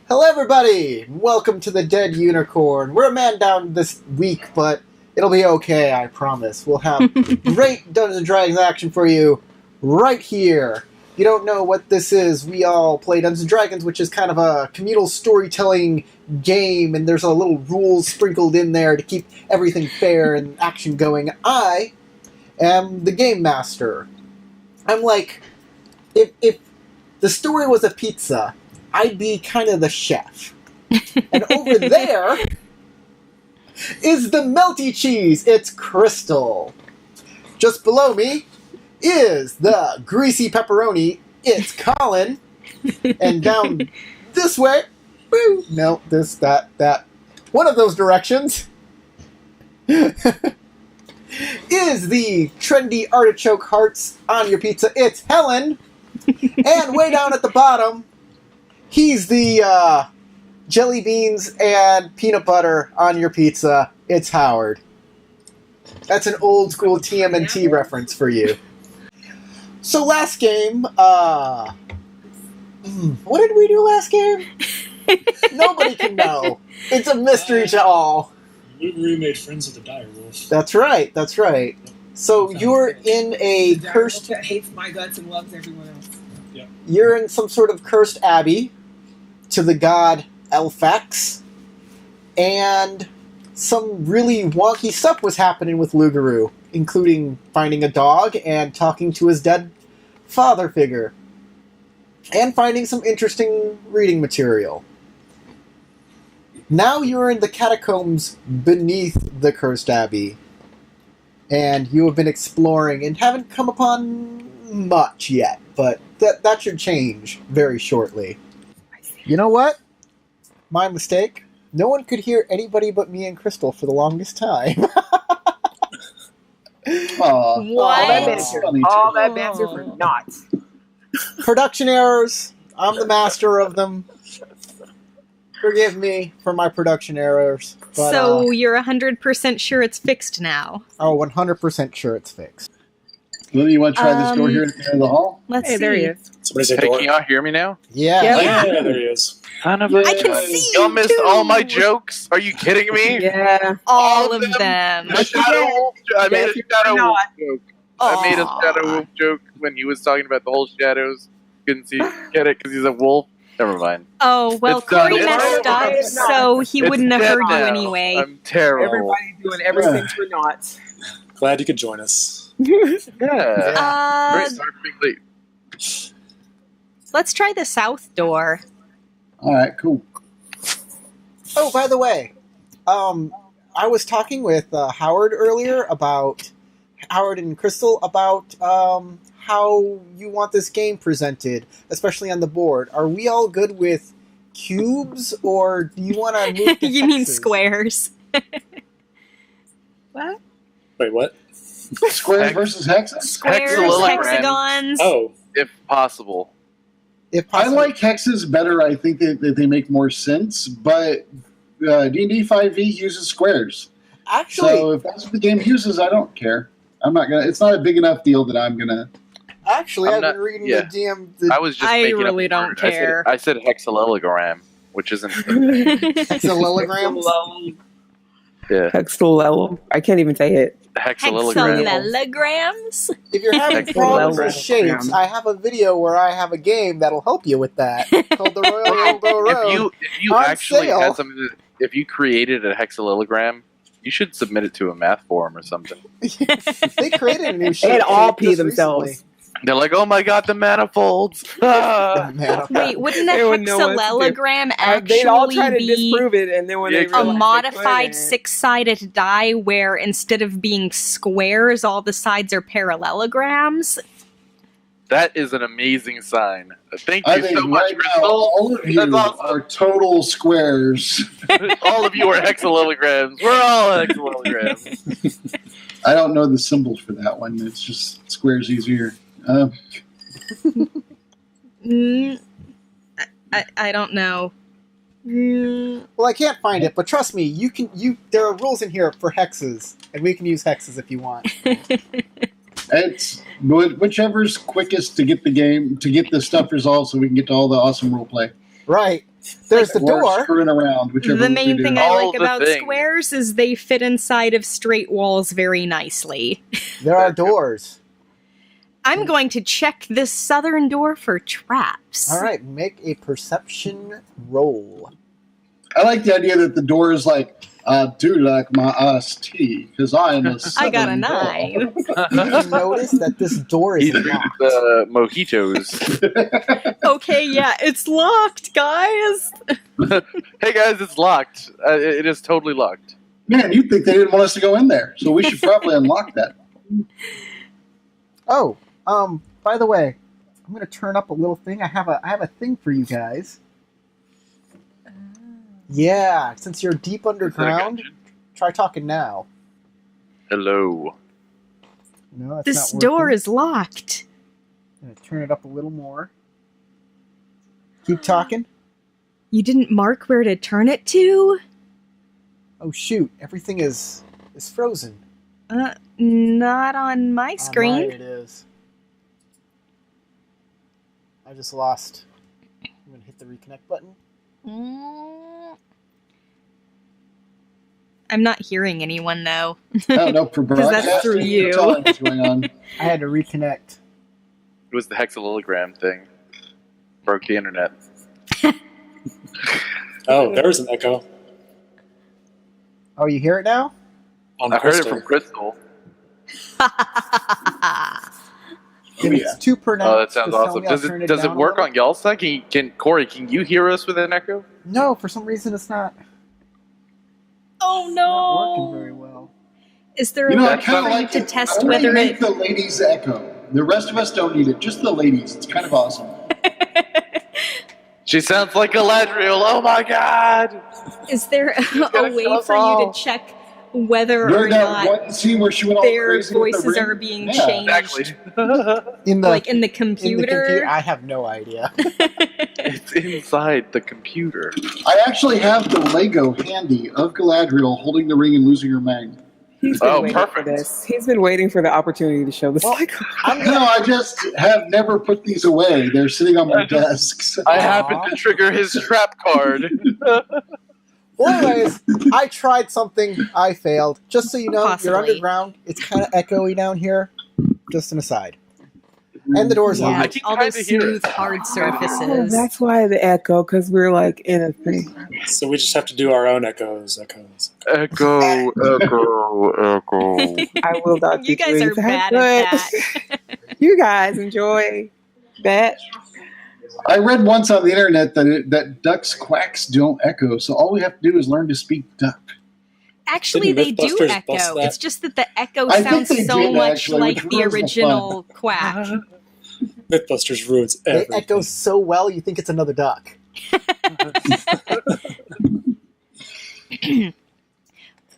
Hello everybody! Welcome to the Dead Unicorn. We're a man down this week, but it'll be okay, I promise. We'll have great Dungeons & Dragons action for you right here. If you don't know what this is, we all play Dungeons & Dragons, which is kind of a communal storytelling game, and there's a little rules sprinkled in there to keep everything fair and action going. I am the game master. I'm like, if the story was a pizza, I'd be kind of the chef. And over there is the melty cheese. It's Crystal. Just below me is the greasy pepperoni. It's Colin. And down this way, woo, no, this, that, one of those directions is the trendy artichoke hearts on your pizza. It's Helen. And way down at the bottom, he's the jelly beans and peanut butter on your pizza. It's Howard. That's an old school TMNT reference for you. So last game, what did we do last game? Nobody can know. It's a mystery to all. We made friends with the dire wolf. That's right, that's right. So you're in a cursed... that hates my guts and loves everyone else. Yep. You're in some sort of cursed abbey to the god Elfax, and some really wonky stuff was happening with Lugaroo, including finding a dog and talking to his dead father figure, and finding some interesting reading material. Now you're in the catacombs beneath the cursed abbey, and you have been exploring and haven't come upon much yet, but that should change very shortly. You know what? My mistake. No one could hear anybody but me and Crystal for the longest time. What? All that banter for naught. Production errors. I'm the master of them. Forgive me for my production errors. But, so you're 100% sure it's fixed now? Oh, 100% sure it's fixed. Lily, you want to try this door here at the end of the hall? Let's Hey, see. there he is. Somebody say Hey, door. can y'all hear me now? Yeah. Yeah. Yeah, there he is. Son of a... I can see Y'all you missed too. all my jokes? Are you kidding me? Yeah. All of them. The Shadow Wolf I made a Shadow not. Wolf joke. I made a Aw. Shadow Wolf joke when he was talking about the whole shadows. Couldn't see, get it, because he's a wolf. Never mind. Oh, well, It's done. Corey It's messed over. up, It's not. so he It's wouldn't have dead heard you now. anyway. I'm terrible. Everybody doing everything for naught. Glad you could join us. Yeah. Uh, Great, sorry for being late. let's try the south door. All right, cool. Oh, by the way, I was talking with Howard earlier about Howard and Crystal about how you want this game presented, especially on the board. Are we all good with cubes, or do you want to move to You mean hexes? squares? What? Wait, what? Squares versus hexes? Squares, Hexalilograms. hexagons. Oh, If possible. If I possible. like hexes better. I think that they make more sense, but D&D 5e uses squares. Actually, So if that's what the game uses, I don't care. I'm not gonna. It's not a big enough deal that I'm gonna. Actually, I'm I've not- been reading yeah. the DM. The I was just I making really up a don't word. care. I said hexalelogram, which isn't... hexalelograms. Yeah. Hexalel. I can't even say it. Hexalelogram. Hexalelograms? If you're having problems with shapes, I have a video where I have a game that'll help you with that called the Royal Rainbow Road. If you On actually sale. had something, if you created a hexalelogram, you should submit it to a math forum or something. They created a new shape. And all pee just themselves. recently. They're like, "Oh my god, the manifolds!" Ah! Man, Wait, wouldn't a They wouldn't know what to do. hexalelogram They'd all try actually to be disprove it, and then when they a a realized they modified couldn't- six-sided die where instead of being squares, all the sides are parallelograms? That is an amazing sign. Thank I you think so much, right now Crystal. all of you That's awesome. are total squares. All of you are hexalelograms. We're all hexalelograms. I don't know the symbols for that one. It's just squares easier. Mm, I don't know. well, I can't find it, but trust me, you can. There are rules in here for hexes, and we can use hexes if you want. It's whichever's quickest to get the game, to get the stuff resolved so we can get to all the awesome role play. Right. There's the Or door. screwing around, whichever The main we thing do. I All like the about things. squares is they fit inside of straight walls very nicely. There are doors. I'm going to check this southern door for traps. All right, make a perception roll. I like the idea that the door is like, do you like my iced tea? Because I am a I got a Southern belle." 9. You notice that this door is He's locked. the mojitos. Okay, yeah, it's locked, guys. Hey guys, it's locked. It is totally locked. Man, you'd think they didn't want us to go in there, so we should probably unlock that. Oh, by the way, I'm going to turn up a little thing. I have a thing for you guys. Yeah, since you're deep underground, try talking now. Hello. No, that's This not door working. is locked. I'm gonna turn it up a little more. Keep talking. You didn't mark where to turn it to? Oh shoot! Everything is frozen. Not on my On screen. mine it is. I just lost. I'm gonna hit the reconnect button. I'm not hearing anyone though. I don't know, for 'Cause that's broadcasting, through you. that's all that's going on. I had to reconnect. It was the hexallogram thing. Broke the internet. Oh, there's an echo. Oh, you hear it now? On I heard it Crystal. from Crystal. If it's too pronounced, Oh, that sounds just tell awesome. me, I'll Does turn it does it down a work little. on y'all's side? Can you hear us with an echo? No, for some reason it's not. Oh Not working no! very well. Is there You a know, way I kind of for you like to it. test I only whether make it? the ladies echo. The rest of us don't need it. Just the ladies. It's kind of awesome. She sounds like Galadriel. Oh my god! Is there gonna a way kill us for you all. to check whether or During that not one scene where she went all their crazy with the voices ring. are being Yeah. changed? Exactly. In the Like in the in the computer? computer, I have no idea. It's inside the computer. I actually have the Lego handy of Galadriel holding the ring and losing her mag. He's been Oh, waiting perfect. for this. He's been waiting for the opportunity to show this. Well, Like, No, I just have never put these away. They're sitting on my desks. I happened to trigger his trap card. Well, anyways, I tried something. I failed. Just so you know, Possibly. you're underground. It's kind of echoey down here. Just an aside. And the door's Yeah, I locked. can all those kinda hear smooth, it. hard oh, surfaces. that's why the echo, because we're like in a thing. So we just have to do our own echoes. Echo, echo, echo. I will not. You be guys doing are bad at that. You guys enjoy that. I read once on the internet that ducks' quacks don't echo, so all we have to do is learn to speak duck. Actually, they Didn't do Mythbusters bust echo. that? It's just that the echo I think sounds they so did, much actually, like which the ruins the original quack. Mythbusters ruins It everything. echoes so well, you think it's another duck.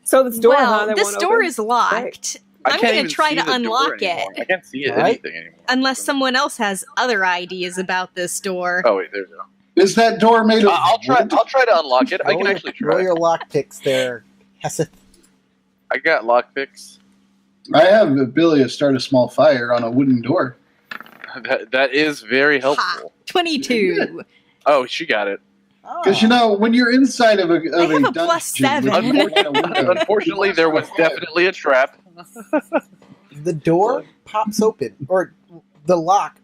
So this door, huh, Well, that this won't door open? is locked. I I'm can't going even to try see to the door unlock anymore. it. I can't see Right? anything anymore. Unless someone else has other ideas about this door. Oh wait, there we go. Is that door made of I'll try. wood? I'll try to unlock it. I can Roll actually your, roll try. your lockpicks there, Heseth. I got lockpicks. I have the ability to start a small fire on a wooden door. That is very Ha! helpful. 22. Oh, she got it. Because, you know, when you're inside of a, I of have a dungeon plus with 7. Unfortunately, there was definitely a trap. The door pops open, or the lock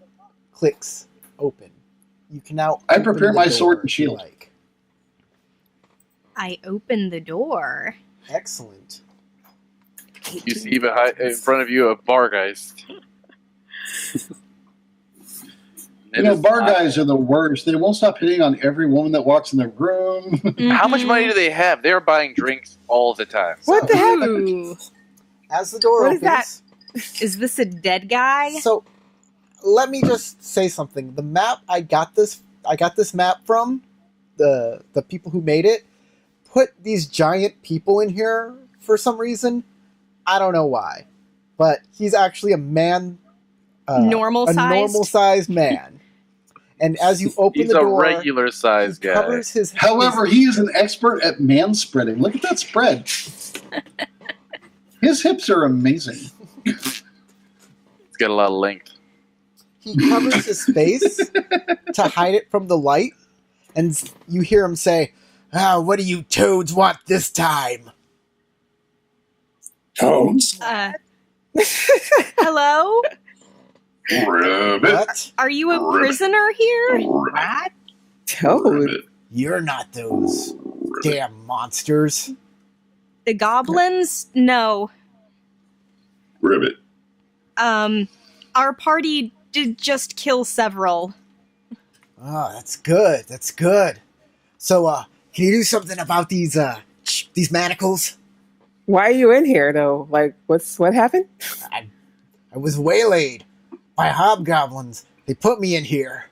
clicks open. You can now. I open prepare the my door sword and if you shield. Like. I opened the door. Excellent. You see behind, in front of you a bargeist. You know, bar guys are the worst. They won't stop hitting on every woman that walks in their room. How much Mhm. money do they have? They're buying drinks all the time. What the heck? Ooh. As the door What is opens. that? Is this a dead guy? So, let me just say something. The map I got this map from the people who made it. Put these giant people in here for some reason. I don't know why, but he's actually a man, Normal a sized? normal-sized man. And as you open He's the a door, regular he sized guy. covers his. However, he is an expert at man spreading. Look at that spread. His hips are amazing. He's got a lot of length. he covers his face to hide it from the light, and you hear him say, what do you toads want this time? Toads? Hello? Ribbit. What? Are you a prisoner here? What? Toad. You're not those damn monsters. The goblins? No. Ribbit. Our party did just kill several. Oh, that's good. That's good. So, can you do something about these manacles? Why are you in here though? Like, what happened? I was waylaid by hobgoblins. They put me in here.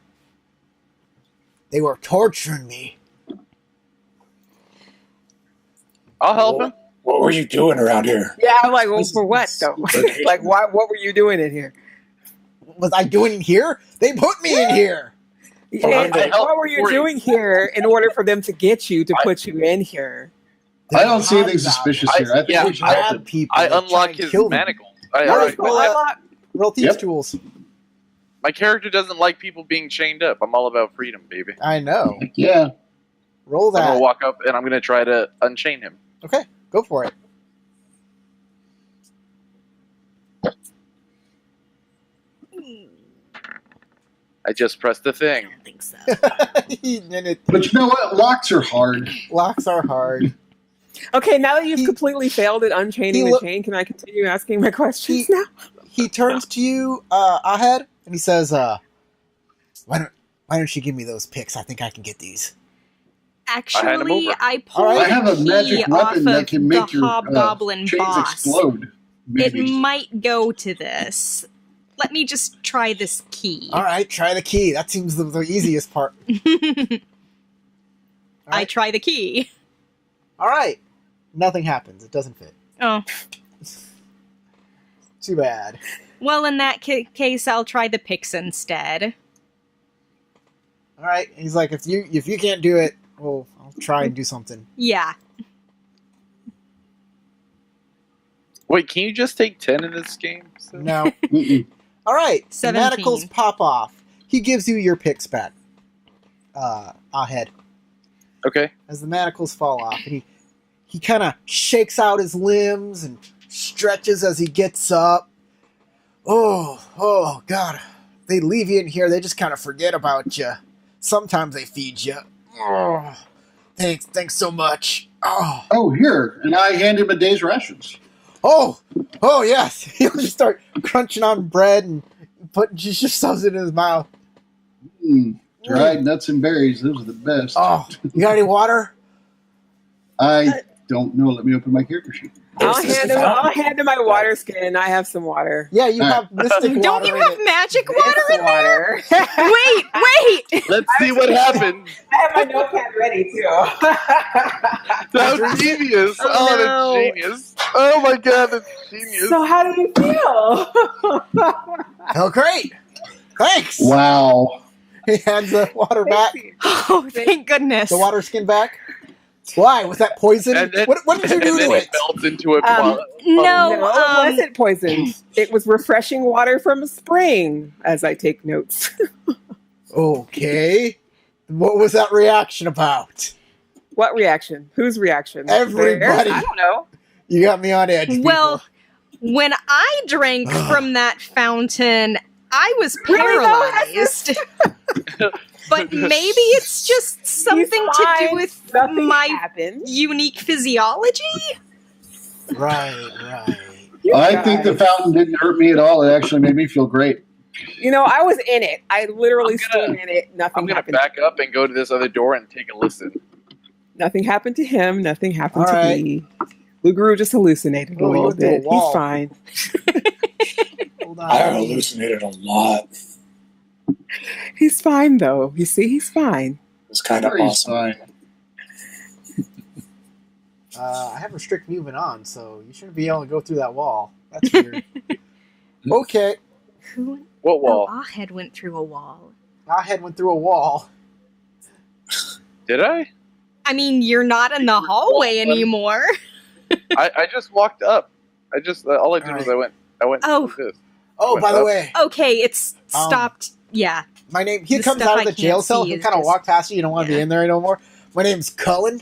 They were torturing me. I'll help him. What were you doing around here? Yeah, I'm like, well, for what though? Like, why? What were you doing in here? Was I doing here? They put me in here. Yeah, to help what were you for you. doing here in order for them to get you to put you in here? I don't see anything suspicious here. I think yeah, we should I- help him. people. I They try unlock and his kill them. manacles. Roll thieves Yep. tools. My character doesn't like people being chained up. I'm all about freedom, baby. I know. Yeah. Roll I'm gonna that. walk up and I'm gonna try to unchain him. Okay, go for it. I just pressed the thing. I don't think so. But you know what? Locks are hard. Locks are hard. Okay, now that you've He- completely failed at unchaining he the lo- chain, can I continue asking my questions He- now? He turns to you, Ahead, and he says, why don't you give me those picks? I think I can get these. Actually, over. I pulled Alright. I have a the key magic off weapon that of can the make your hobgoblin chains boss. explode. It Maybe. might go to this. Let me just try this key. All right, try the key. That seems the easiest part. I Alright. try the key. All right. Nothing happens. It doesn't fit. Oh. Too bad. Well, in that case, I'll try the picks instead. All right. He's like, if you can't do it, well, I'll try and do something. Yeah. Wait, can you just take 10 in this game? So- No. Mm-mm. All right. The 17. manacles pop off. He gives you your picks back. Ahead. Okay. As the manacles fall off, and he kind of shakes out his limbs and stretches as he gets up. Oh, God. They leave you in here, they just kind of forget about you. Sometimes they feed you. Oh, thanks so much. Oh, here. And I hand him a day's rations. Oh, yes. He'll just start crunching on bread and just shoves it in his mouth. Dried nuts and berries. Those are the best. Oh, you got any water? I don't know. Let me open my character sheet. I'll hand him my water skin. I have some water. Yeah, you have mystic water. Don't you in have it. magic water It's in there? water. Wait! Let's see what happens. I have my notepad ready too. That's genius. Oh, That's no. genius. Oh my god, that's genius. So how do you feel? Oh, great. Thanks. Wow. He hands the water back. Oh, thank goodness. The water skin back. Why? Was that poison? And then- What did you do and then to it it? melts into a No, No, it wasn't poisoned. It was refreshing water from a spring, as I take notes. Okay. What was that reaction about? What reaction? Whose reaction? Everybody. Theirs? I don't know. You got me on edge. Well, people. when I drank from that fountain, I was Really, though? paralyzed. But maybe it's just something to do fine. with Nothing my happened. unique physiology. Right. You I guys. think the fountain didn't hurt me at all. It actually made me feel great. You know, I was in it. I literally I'm stood gonna- in it. Nothing I'm gonna happened. back up and go to this other door and take a listen. Nothing happened to him. Nothing happened All to right. me. Luguru just hallucinated a Oh, he little went through a bit. wall. He's fine. Hold on. I hallucinated a lot. He's fine, though. You see, he's fine. It's kind of Very awesome. fine. I have restrict movement on, so you shouldn't be able to go through that wall. That's weird. Okay. Who? What wall? Oh, Ahead went through a wall. Ahead went through a wall. Did I? I mean, you're not in the hallway anymore. I just walked up. All I did was I went Oh. like this. Oh, by the way, Okay, it's stopped Yeah. My name. He The comes stuff out I of the jail can't cell. see He is kind of just- walk past you. You don't want to be yeah. in there no more. My name's Colin.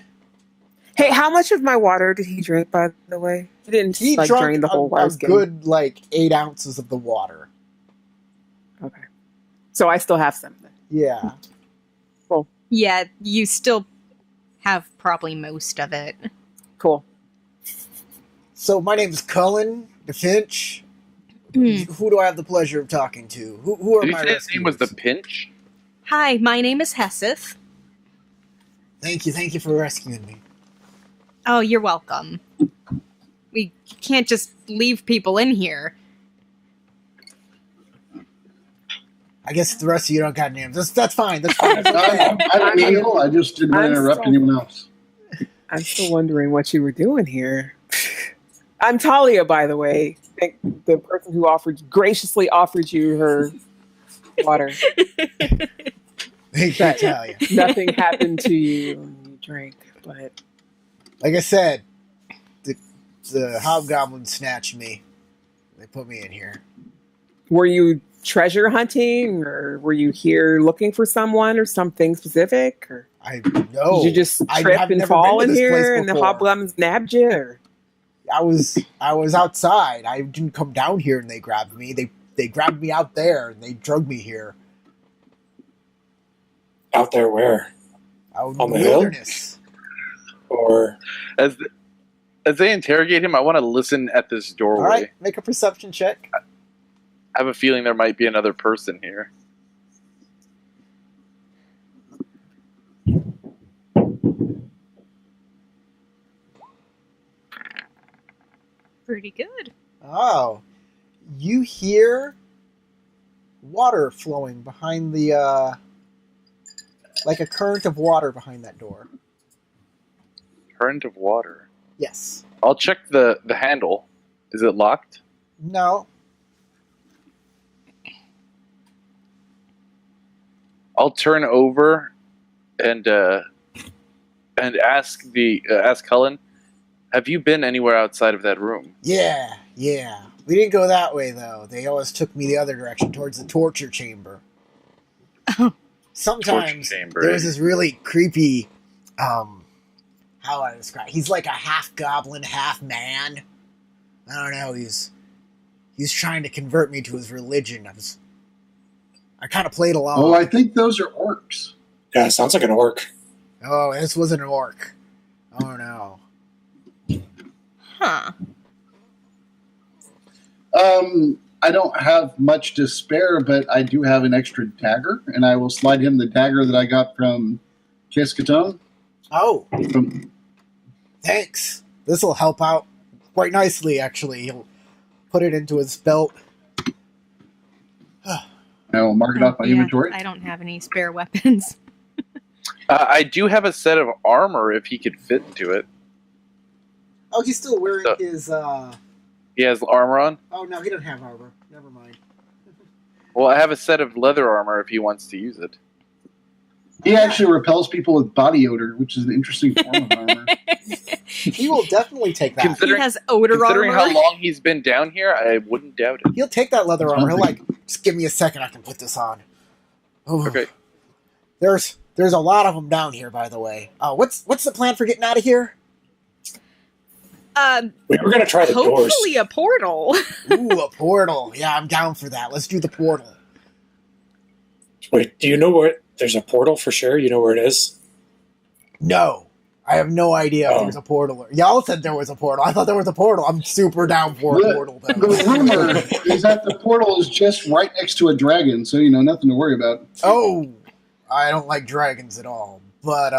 Hey, how much of my water did he drink, by the way? He didn't He like drank drain the whole a water skin. good 8 ounces of the water. Okay. So I still have some then. Yeah. Yeah, you still have probably most of it. Cool. So my name's Cullen DeFinch. Who do I have the pleasure of talking to? Who are Did you my say his name was the rescuers? Pinch? Hi, my name is Heseth. Thank you for rescuing me. Oh, you're welcome. We can't just leave people in here. I guess the rest of you don't got names. That's fine. That's fine. It's okay. I'm Neil. I just didn't want to I'm interrupt so- anyone else. I'm still wondering what you were doing here. I'm Talia, by the way. The person who graciously offered you her water. Thank you, Talia. Nothing happened to you when you drank, but Like I said, the hobgoblin snatched me. They put me in here. were you treasure hunting, or were you here looking for someone or something specific? Or I know. did you just I trip have and never fall been in to this place here and the before. hobgoblins nabbed you? Or? I was outside. I didn't come down here and they grabbed me. They grabbed me out there and they drug me here. Out there where? Out in On the the hill? wilderness. Or As they interrogate him, I want to listen at this doorway. All right, make a perception check. I have a feeling there might be another person here. Pretty good. Oh, you hear water flowing behind the like a current of water behind that door. Current of water. Yes. I'll check the handle. Is it locked? No. I'll turn over and ask ask Helen, have you been anywhere outside of that room? Yeah. We didn't go that way though. They always took me the other direction towards the torture chamber. Sometimes Torture chamber, there was eh? this really creepy how do I describe it? He's like a half goblin, half man. I don't know, he's trying to convert me to his religion. I kind of played along. Oh, I think those are orcs. yeah, sounds like an orc. Oh, this wasn't an orc. Oh no. Huh. I don't have much to spare, but I do have an extra dagger, and I will slide him the dagger that I got from Cascaton. Oh, From, thanks. This'll help out quite nicely, actually. He'll put it into his belt. I will mark it off my Yeah, inventory. I don't have any spare weapons. I do have a set of armor if he could fit into it. Oh, he's still wearing So- his He has armor on? oh no, he doesn't have armor. Never mind. Well, I have a set of leather armor if he wants to use it. He actually repels people with body odor, which is an interesting form of armor. He will definitely take that. He Considering- has odor Considering armor. how long he's been down here, I wouldn't doubt it. He'll take that leather armor. He'll just give me a second. I can put this on. Oh. Okay. There's a lot of them down here, by the way. What's the plan for getting out of here? We were going to try the doors. Hopefully a portal. Ooh, a portal. Yeah, I'm down for that. Let's do the portal. Wait, do you know where there's a portal for sure? You know where it is? No, I have no idea if Oh. there's a portal. Y'all said there was a portal. I thought there was a portal. I'm super down for a portal, The though. rumor is that the portal is just right next to a dragon, so nothing to worry about. Oh, I don't like dragons at all. But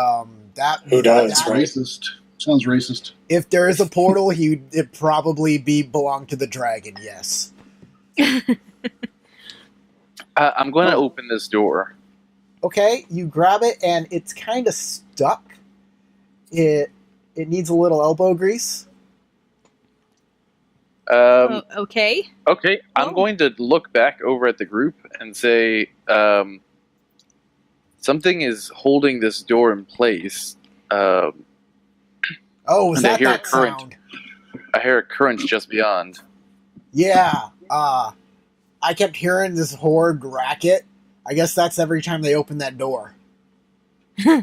that Who does, that- right? Racist. Sounds racist. If there is a portal, it probably belong to the dragon. Yes. I'm going to open this door. Okay, you grab it and it's kind of stuck. It needs a little elbow grease. Okay. Okay, I'm Oh. going to look back over at the group and say something is holding this door in place. Oh, is And I that hear a that current. sound? I hear a current just beyond. Yeah. I kept hearing this horrid racket. I guess that's every time they open that door. I'll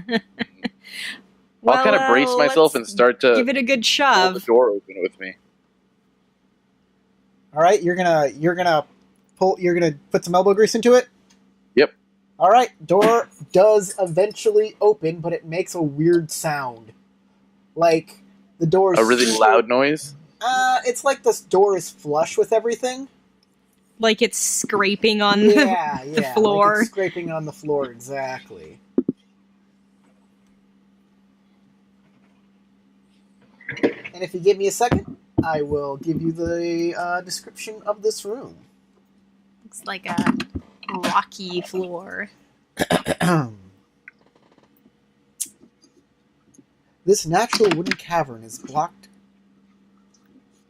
kind of brace myself and start to give it a good pull shove. the door open with me. All right, you're gonna put some elbow grease into it. Yep. All right, door does eventually open, but it makes a weird sound, like the door is A really loud noise. It's like this door is flush with everything. Like it's scraping on the the floor. Like it's scraping on the floor, exactly. And if you give me a second, I will give you the description of this room. Looks like a rocky floor. This natural wooden cavern is blocked.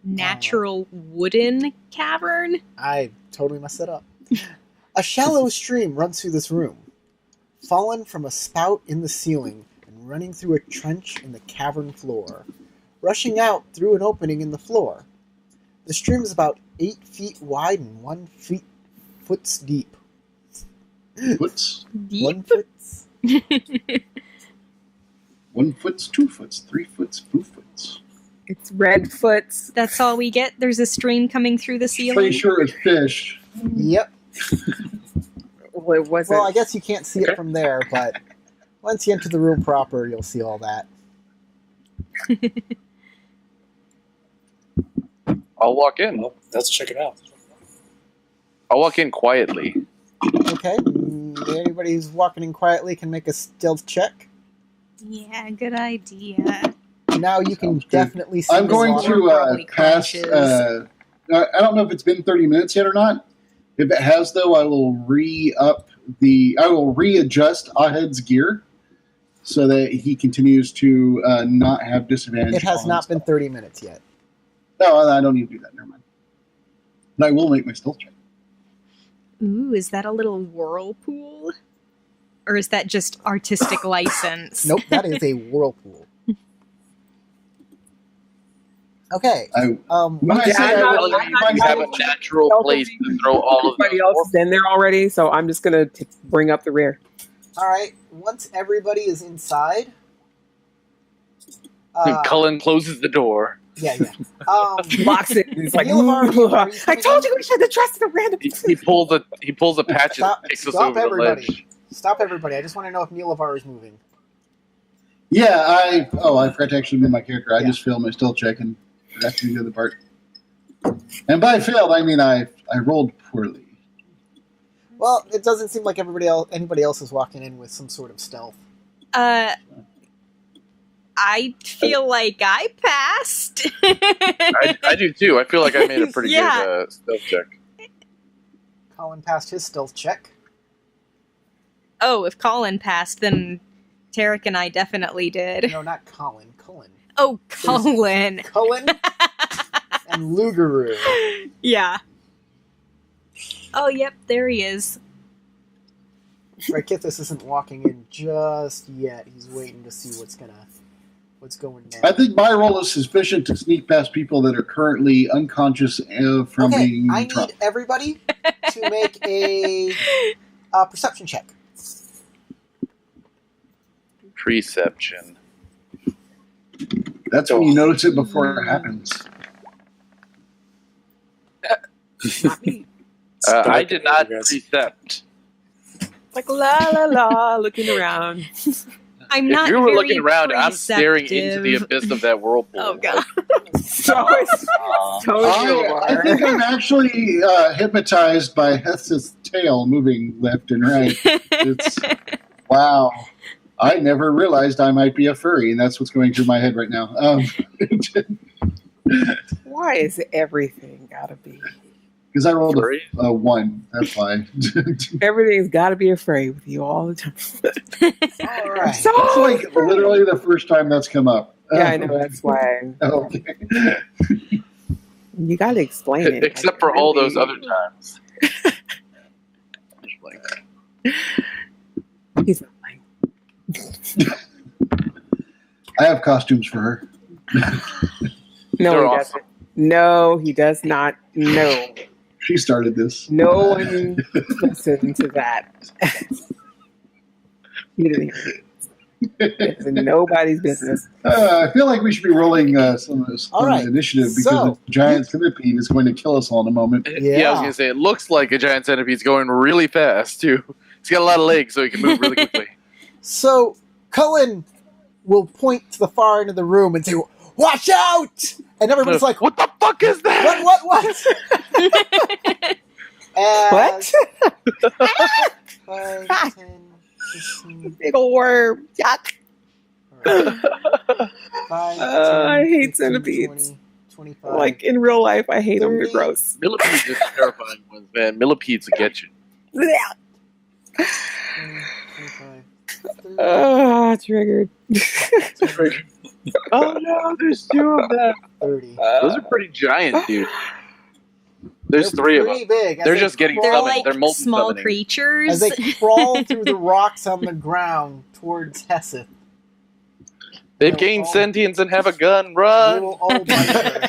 Natural wooden cavern? I totally messed that up. A shallow stream runs through this room, fallen from a spout in the ceiling and running through a trench in the cavern floor, rushing out through an opening in the floor. The stream is about 8 feet wide and 1 foot deep. Foots? Deep? 1 foot. 1 foot, 2 foot, 3 foot, 2 foot. It's red foots. That's all we get? There's a stream coming through the ceiling? Pretty sure it's fish. Yep. Well, it wasn't. Well, I guess you can't see it from there, but once you enter the room proper, you'll see all that. I'll walk in. Well, let's check it out. I'll walk in quietly. Okay. Anybody who's walking in quietly can make a stealth check. Yeah, good idea. Now you can definitely see. I'm going the to Probably pass. crashes. I don't know if it's been 30 minutes yet or not. If it has, though, I will readjust Ahed's gear so that he continues to not have disadvantage. It has on not been stuff. 30 minutes yet. No, I don't need to do that. Never mind. But I will make my stealth check. Ooh, is that a little whirlpool? Or is that just artistic license? Nope, that is a whirlpool. Okay. When I Yeah, say I'm I not- will I'm make not- my You have a stealth check, natural place to throw all of Everybody them. else is in there already, so I'm just gonna bring up the rear. All right. Once everybody is inside. Cullen closes the door. Yeah. Locks it. He's like, Neil Varney, are you I coming told in? you we should have trusted a random. He pulls a patch and kicks us Stop over everybody. the ledge. Stop everybody. I just want to know if Neil Lavar is moving. yeah, I forgot to actually move my character. I Yeah. just failed my stealth check and forgot to do the other part. And by failed, I mean I rolled poorly. Well, it doesn't seem like anybody else is walking in with some sort of stealth. I feel like I passed. I do too. I feel like I made a pretty Yeah. good stealth check. Colin passed his stealth check. Oh, if Colin passed, then Tarek and I definitely did. No, not Colin. Cullen. Oh, Colin. Cullen and Lugaroo. Yeah. Oh, yep, there he is. Rakithis isn't walking in just yet. He's waiting to see what's going I on. think my roll is sufficient to sneak past people that are currently unconscious from Okay, being I drunk. need everybody to make a perception check. Preception. That's when you notice it before it happens. Not me. I did not precept. Like la la la, looking around. I'm If not you were very looking around, I'm staring into perceptive. the abyss of that whirlpool. Oh, God. So is I think I'm actually hypnotized by Heth's tail moving left and right. It's wow. I never realized I might be a furry, and that's what's going through my head right now. Why is everything gotta be? Because I rolled Furry? a 1. That's why. Everything's gotta be afraid with you all the time. All right. So It's like literally the first time that's come up. yeah, I know that's why Okay. you gotta explain it. Except for all those other times. He's not lying. I have costumes for her. No, They're he awesome. doesn't. No, he does not. No. She started this. No one listened to that. You didn't hear it. It's in nobody's business. I feel like we should be rolling some of this initiative because the giant centipede is going to kill us all in a moment. Yeah, I was going to say, it looks like a giant centipede's going really fast, too. He's got a lot of legs, so he can move really quickly. So, Colin will point to the far end of the room and say, "Watch out!" And everybody's like, "What the fuck is that? What? What? 5, 10, 15, Big ol' worm. Yuck. 5, 10, I hate 15, centipedes. 20, 25. Like in real life, I hate them. They're 30. gross. Millipedes are terrifying ones, man. Millipedes will get you. 20, 25, 30, Triggered. Oh no, there's 2 of them. 30. Those are pretty giant, dude. There's They're 3 of pretty them. big. As They're they just getting They're crawl- summoned. like They're small multi-summoning. creatures. As they crawl through the rocks on the ground towards Heseth. They've gained sentience and have a gun. They Run! will all bite her.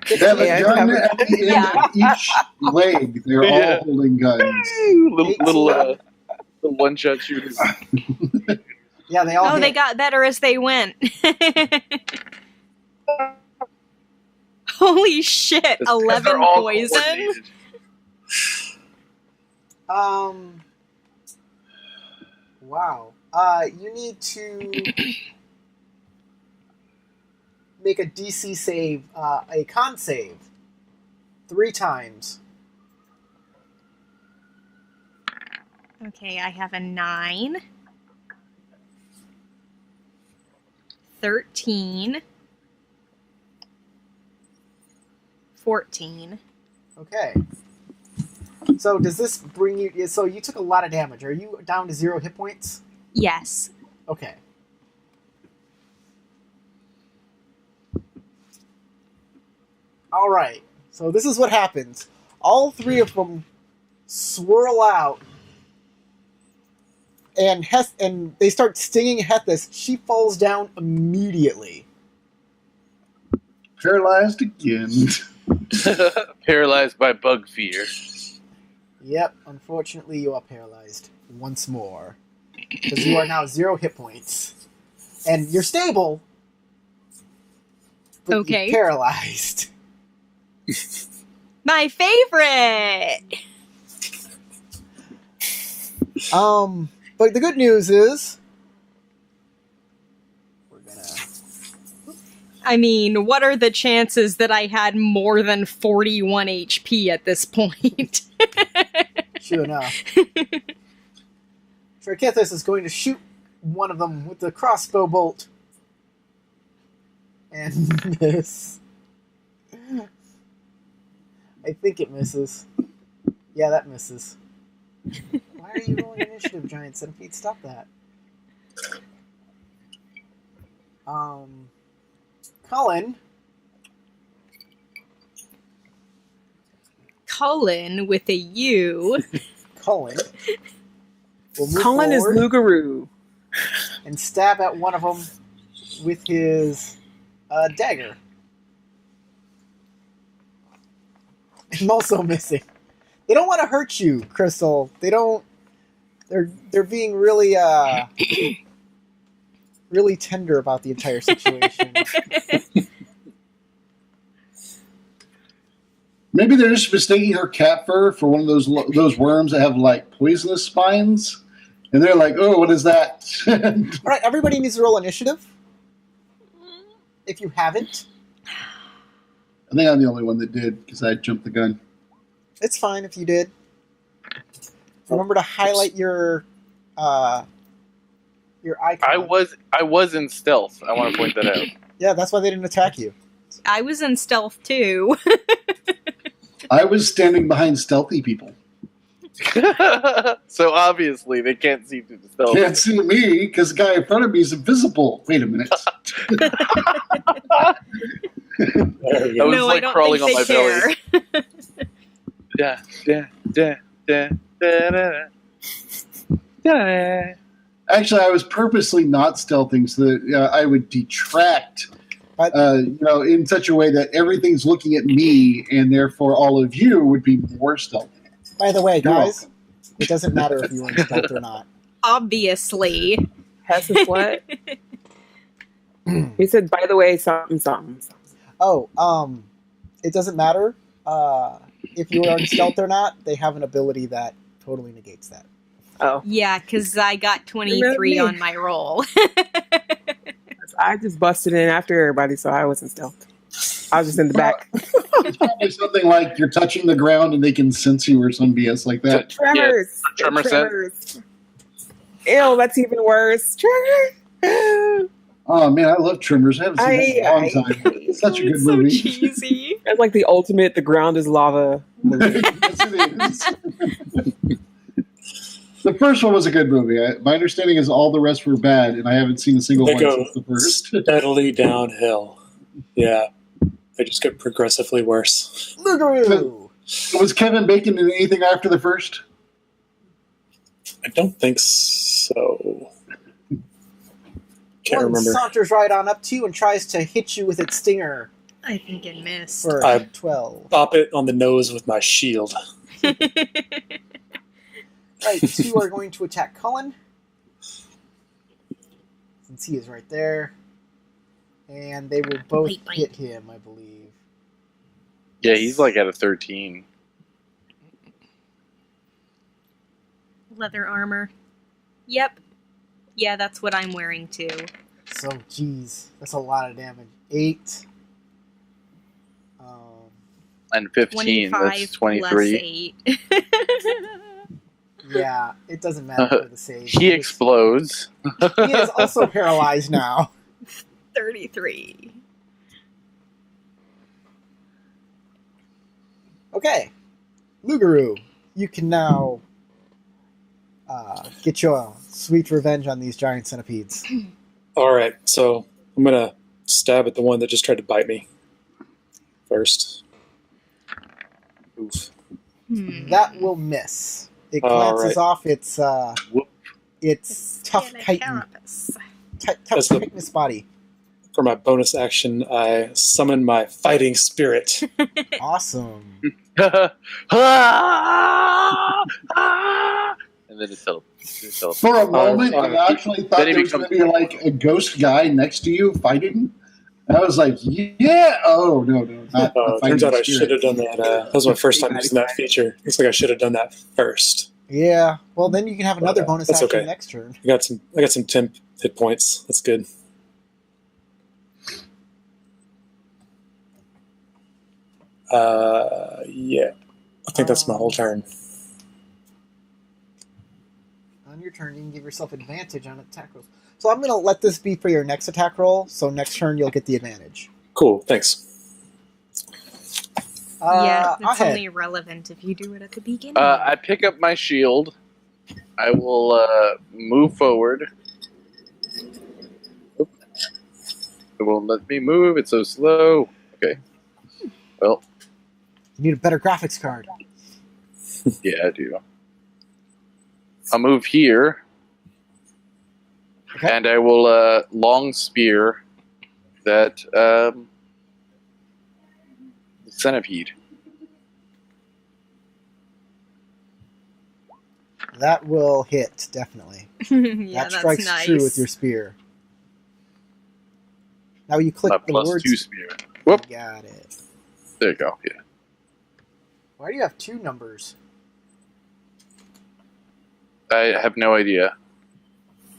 They have a Yeah, gun covered. at the end of each leg. They're Yeah. all holding guns. little one-shot shooters. Yeah, they all Oh, they hit. got better as they went. Holy shit, It's 'cause 11 they're all poison? coordinated. Wow. You need to make a DC save, a con save, 3 times. Okay, I have a 9. 13. 14. Okay. So does this bring you... So you took a lot of damage. Are you down to 0 hit points? Yes. Okay. Alright. So this is what happens. All 3 of them swirl out. And they start stinging Hethys. She falls down immediately. Paralyzed again. Paralyzed by bug fear. Yep, unfortunately you are paralyzed once more. Because you are now 0 hit points. And you're stable. But Okay. you're paralyzed. My favorite! But the good news is... We're gonna... I mean, what are the chances that I had more than 41 HP at this point? Sure enough. Tarek is going to shoot one of them with the crossbow bolt. And miss. I think it misses. Yeah, that misses. Why are you rolling initiative, giant centipede? Stop that. Colin. Colin with a U. Colin. Will move Colin is forward Lugaroo. and stab at one of them with his dagger. I'm also missing. They don't want to hurt you, Crystal. They don't. They're being really really tender about the entire situation. Maybe they're just mistaking her cat fur for one of those worms that have like poisonous spines, and they're like, "Oh, what is that?" All right, everybody needs to roll initiative. If you haven't, I think I'm the only one that did because I jumped the gun. it's fine if you did. Remember to highlight your icon. I was in stealth. I want to point that out. Yeah, that's why they didn't attack you. I was in stealth too. I was standing behind stealthy people. So obviously they can't see through the stealth. Can't see me because the guy in front of me is invisible. Wait a minute. I was No, I like don't crawling on my think they belly. Actually, I was purposely not stealthing so that I would detract in such a way that everything's looking at me, and therefore all of you would be more stealthy. By the way, guys, it doesn't matter if you were in stealth or not. Obviously. Hess is what? He said, by the way, something. Oh, it doesn't matter if you are in stealth or not. They have an ability that totally negates that. Oh. Yeah, because I got 23 on my roll. I just busted in after everybody, so I wasn't stealth. I was just in the back. It's probably something like you're touching the ground and they can sense you or some BS like that. Tremors. Yeah, tremors. Ew, that's even worse. Tremors. Oh man, I love Tremors. I haven't seen that in a long time. It's such a good so movie. cheesy. That's like the ultimate "the ground is lava" movie. Yes, it is. The first one was a good movie. My understanding is all the rest were bad, and I haven't seen a single one since the first. Steadily downhill. Yeah. They just get progressively worse. Loogaroo! Was Kevin Bacon in anything after the first? I don't think so. Can't One remember. saunters right on up to you and tries to hit you with its stinger I think it missed. for I- 12. Pop it on the nose with my shield. Right, two are going to attack Colin. Since he is right there. And they will both Bite. hit him, I believe. Yeah, he's like at a 13. Leather armor. Yep. Yeah, that's what I'm wearing too. So, geez, that's a lot of damage. 8. And 15, 25 that's 23. 8. Yeah, it doesn't matter for the save. He explodes. He is also paralyzed now. 33. Okay. Lugaroo, you can now get your sweet revenge on these giant centipedes. Alright, so I'm going to stab at the one that just tried to bite me first. Oof. That will miss. It All glances right. off its Whoop. tough chitin, tough That's the- chitinous body. For my bonus action, I summon my fighting spirit. Awesome. And then it teleports. For a moment, I actually thought Then he there was going to becomes- be like a ghost guy next to you fighting. And I was like, yeah. Oh, no, not a fighting Turns out I spirit. should have done that. That was my first time using that feature. Looks like I should have done that first. Yeah. Well, then you can have another bonus that's action okay. next turn. I got some temp hit points. That's good. Yeah. I think that's my whole turn. On your turn, you can give yourself advantage on attack rolls. So I'm going to let this be for your next attack roll. So next turn, you'll get the advantage. Cool, thanks. Yeah, it's Ahead. only relevant if you do it at the beginning. I pick up my shield. I will move forward. Oop. It won't let me move. It's so slow. Okay. Well, You need a better graphics card. yeah, I do. I'll move here. Okay. And I will long spear that centipede. That will hit, definitely. yeah, That that's strikes nice. true with your spear. Now you click My the plus words. 2 spear. Whoop. Got it. There you go. Yeah. Why do you have 2 numbers? I have no idea.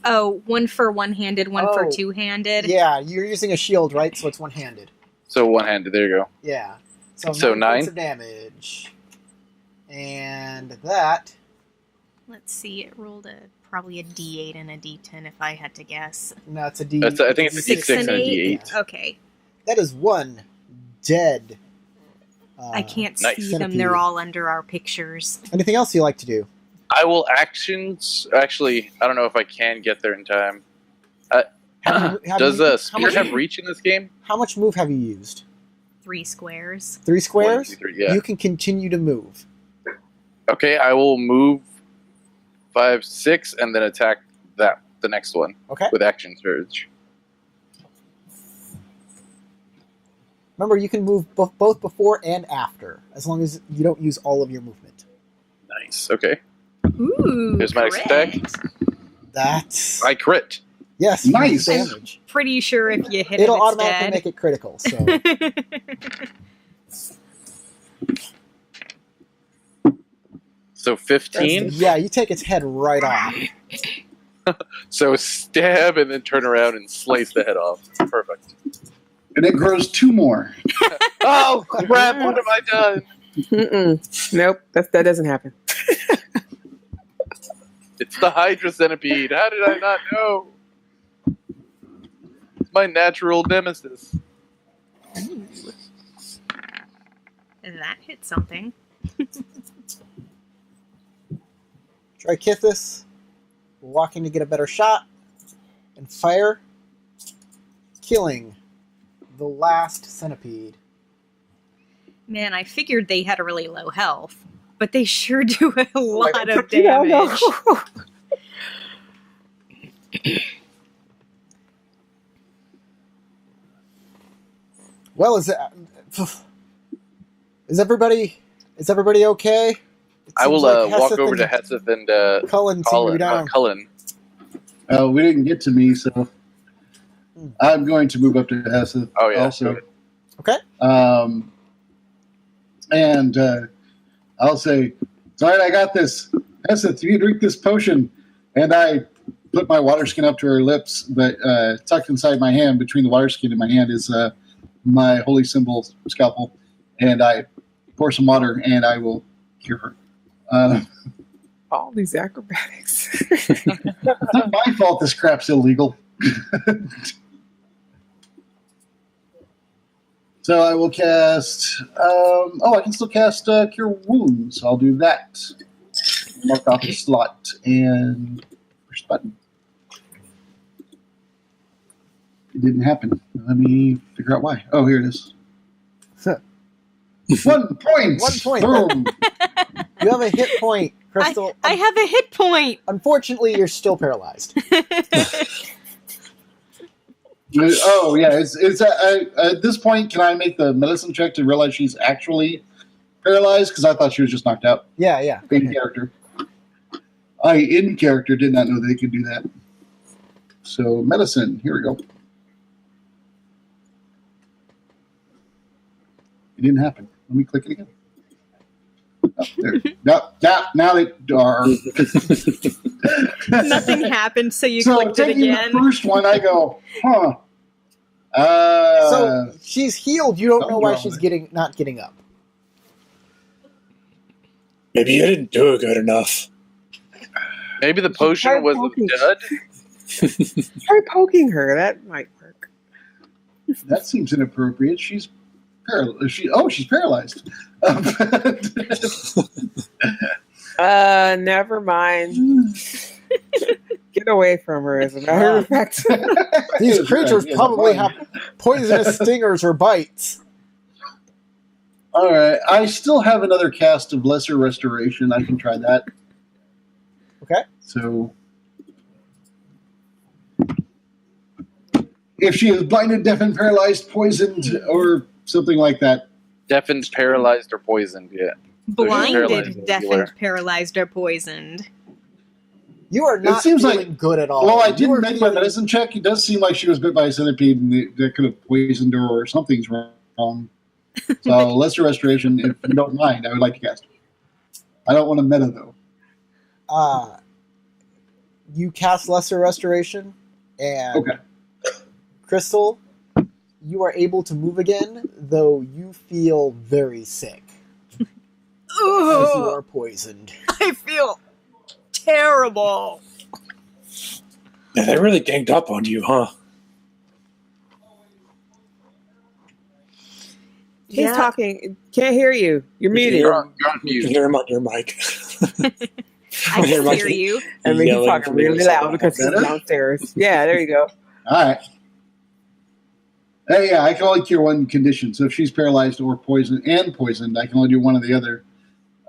Oh, one for one-handed, one for Oh. two-handed. Yeah, you're using a shield, right? So it's one-handed. So one-handed. There you go. Yeah. So, So 9 9? points of damage. And that... Let's see, it rolled probably a D8 and a D10 if I had to guess. No, it's a D... That's, I think it's a Six D6 and and a eight? D8. Okay. That is 1 dead. I can't nice. see them. Centipede. They're all under our pictures. Anything else you like to do? I will actions. Actually, I don't know if I can get there in time. Does Spear have reach in this game? How much move have you used? 3 squares. 3 1, squares? 2, 3, yeah. You can continue to move. Okay, I will move 5, 6, and then attack the next one Okay. with action surge. Remember, you can move both before and after, as long as you don't use all of your movement. Nice. Okay. Ooh, Here's my next attack. That's... I crit. Yes, Nice. damage. Pretty sure if you hit It'll him, it's automatically dead. make it critical, so... So 15. Yeah, you take its head right off. So stab and then turn around and slice the head off. Perfect. And it grows 2 more. Oh crap! What have I done? Nope, that doesn't happen. It's the Hydra centipede. How did I not know? It's my natural nemesis. That hit something. Trikithis will walk in to get a better shot and fire, killing the last centipede. Man, I figured they had a really low health, but they sure do a lot of Yeah, no. damage. Well, is everybody okay? It I will seems like walk Heseth over to and Heseth and Colin seem to be down. Colin. We didn't get to me, so I'm going to move up to Heseth Oh, yeah. also. Okay. And I'll say, all right, I got this. Heseth, you drink this potion. And I put my water skin up to her lips, but tucked inside my hand, between the water skin and my hand, is my holy symbol scalpel. And I pour some water, and I will cure her. All these acrobatics. It's not my fault this crap's illegal. So I will cast... I can still cast Cure Wounds. I'll do that. Mark off the slot and push the button. It didn't happen. Let me figure out why. Oh, here it is. 1 point! 1 point. Boom! You have a hit point, Crystal. I have a hit point. Unfortunately, you're still paralyzed. Oh, yeah. It's at this point, can I make the medicine check to realize she's actually paralyzed? Because I thought she was just knocked out. Yeah. In character. In character, did not know they could do that. So, medicine. Here we go. It didn't happen. Let me click it again. Oh, there. Now they are. Nothing happened, so you So clicked it taking again. the first one, I go, huh. So she's healed. You don't know why she's not getting up. Maybe you didn't do it good enough. Maybe the potion was a dud. Try poking her. That might work. That seems inappropriate. She's paralyzed. She's paralyzed. Never mind. Get away from her, as a matter of fact. These creatures probably have poisonous stingers or bites. All right. I still have another cast of Lesser Restoration. I can try that. Okay. So, if she is blinded, deafened, paralyzed, poisoned, or something like that. Deafened, paralyzed, or poisoned, yeah. Blinded, deafened, paralyzed, or poisoned. You are not seems feeling good at all. Well, I You didn't are make my feeling- medicine check. It does seem like she was bit by a centipede and that could have poisoned her or something's wrong. So, Lesser Restoration, if you don't mind, I would like to cast it. I don't want to meta, though. You cast Lesser Restoration, and Okay. Crystal, you are able to move again, though you feel very sick. As you are poisoned. I feel terrible. Yeah, they really ganged up on you, huh? He's talking. Can't hear you. You're muted. You're on You can mute. hear him on your mic. I can hear you. I mean, he's Yelling talking from the really other loud side. because he's Better? downstairs. Yeah, there you go. All right. Hey, yeah, I can only cure one condition. So if she's paralyzed or poisoned, I can only do one or the other.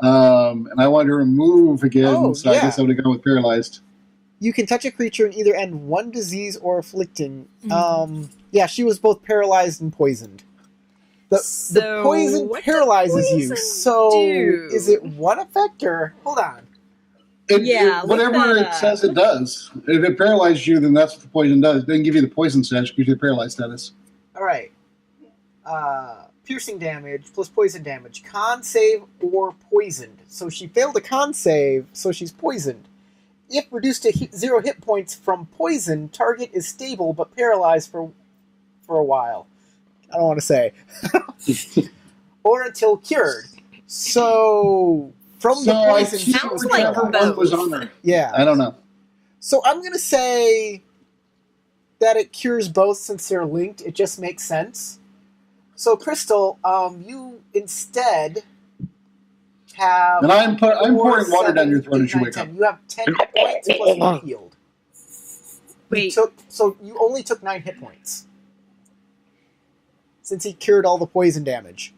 And I wanted her to move again, so I yeah. guess I would have gone with paralyzed. You can touch a creature and either end one disease or afflicting. Yeah, she was both paralyzed and poisoned. The poison paralyzes you. So is it one effect or hold on? Whatever it says it does. If it paralyzes you, then that's what the poison does. It doesn't give you the poison status, it gives you the paralyzed status. All right. Piercing damage plus poison damage. Con save or poisoned. So she failed a con save, so she's poisoned. If reduced to 0 hit points from poison, target is stable but paralyzed for a while. I don't want to say. Or until cured. So from the poison, sounds like one was on her. Yeah. I don't know. So I'm going to say that it cures both since they're linked. It just makes sense. So Crystal, you instead have... And I'm pouring water down your throat as you wake up. You have 10 hit points plus 1 healed. Wait. So you only took 9 hit points. Since he cured all the poison damage.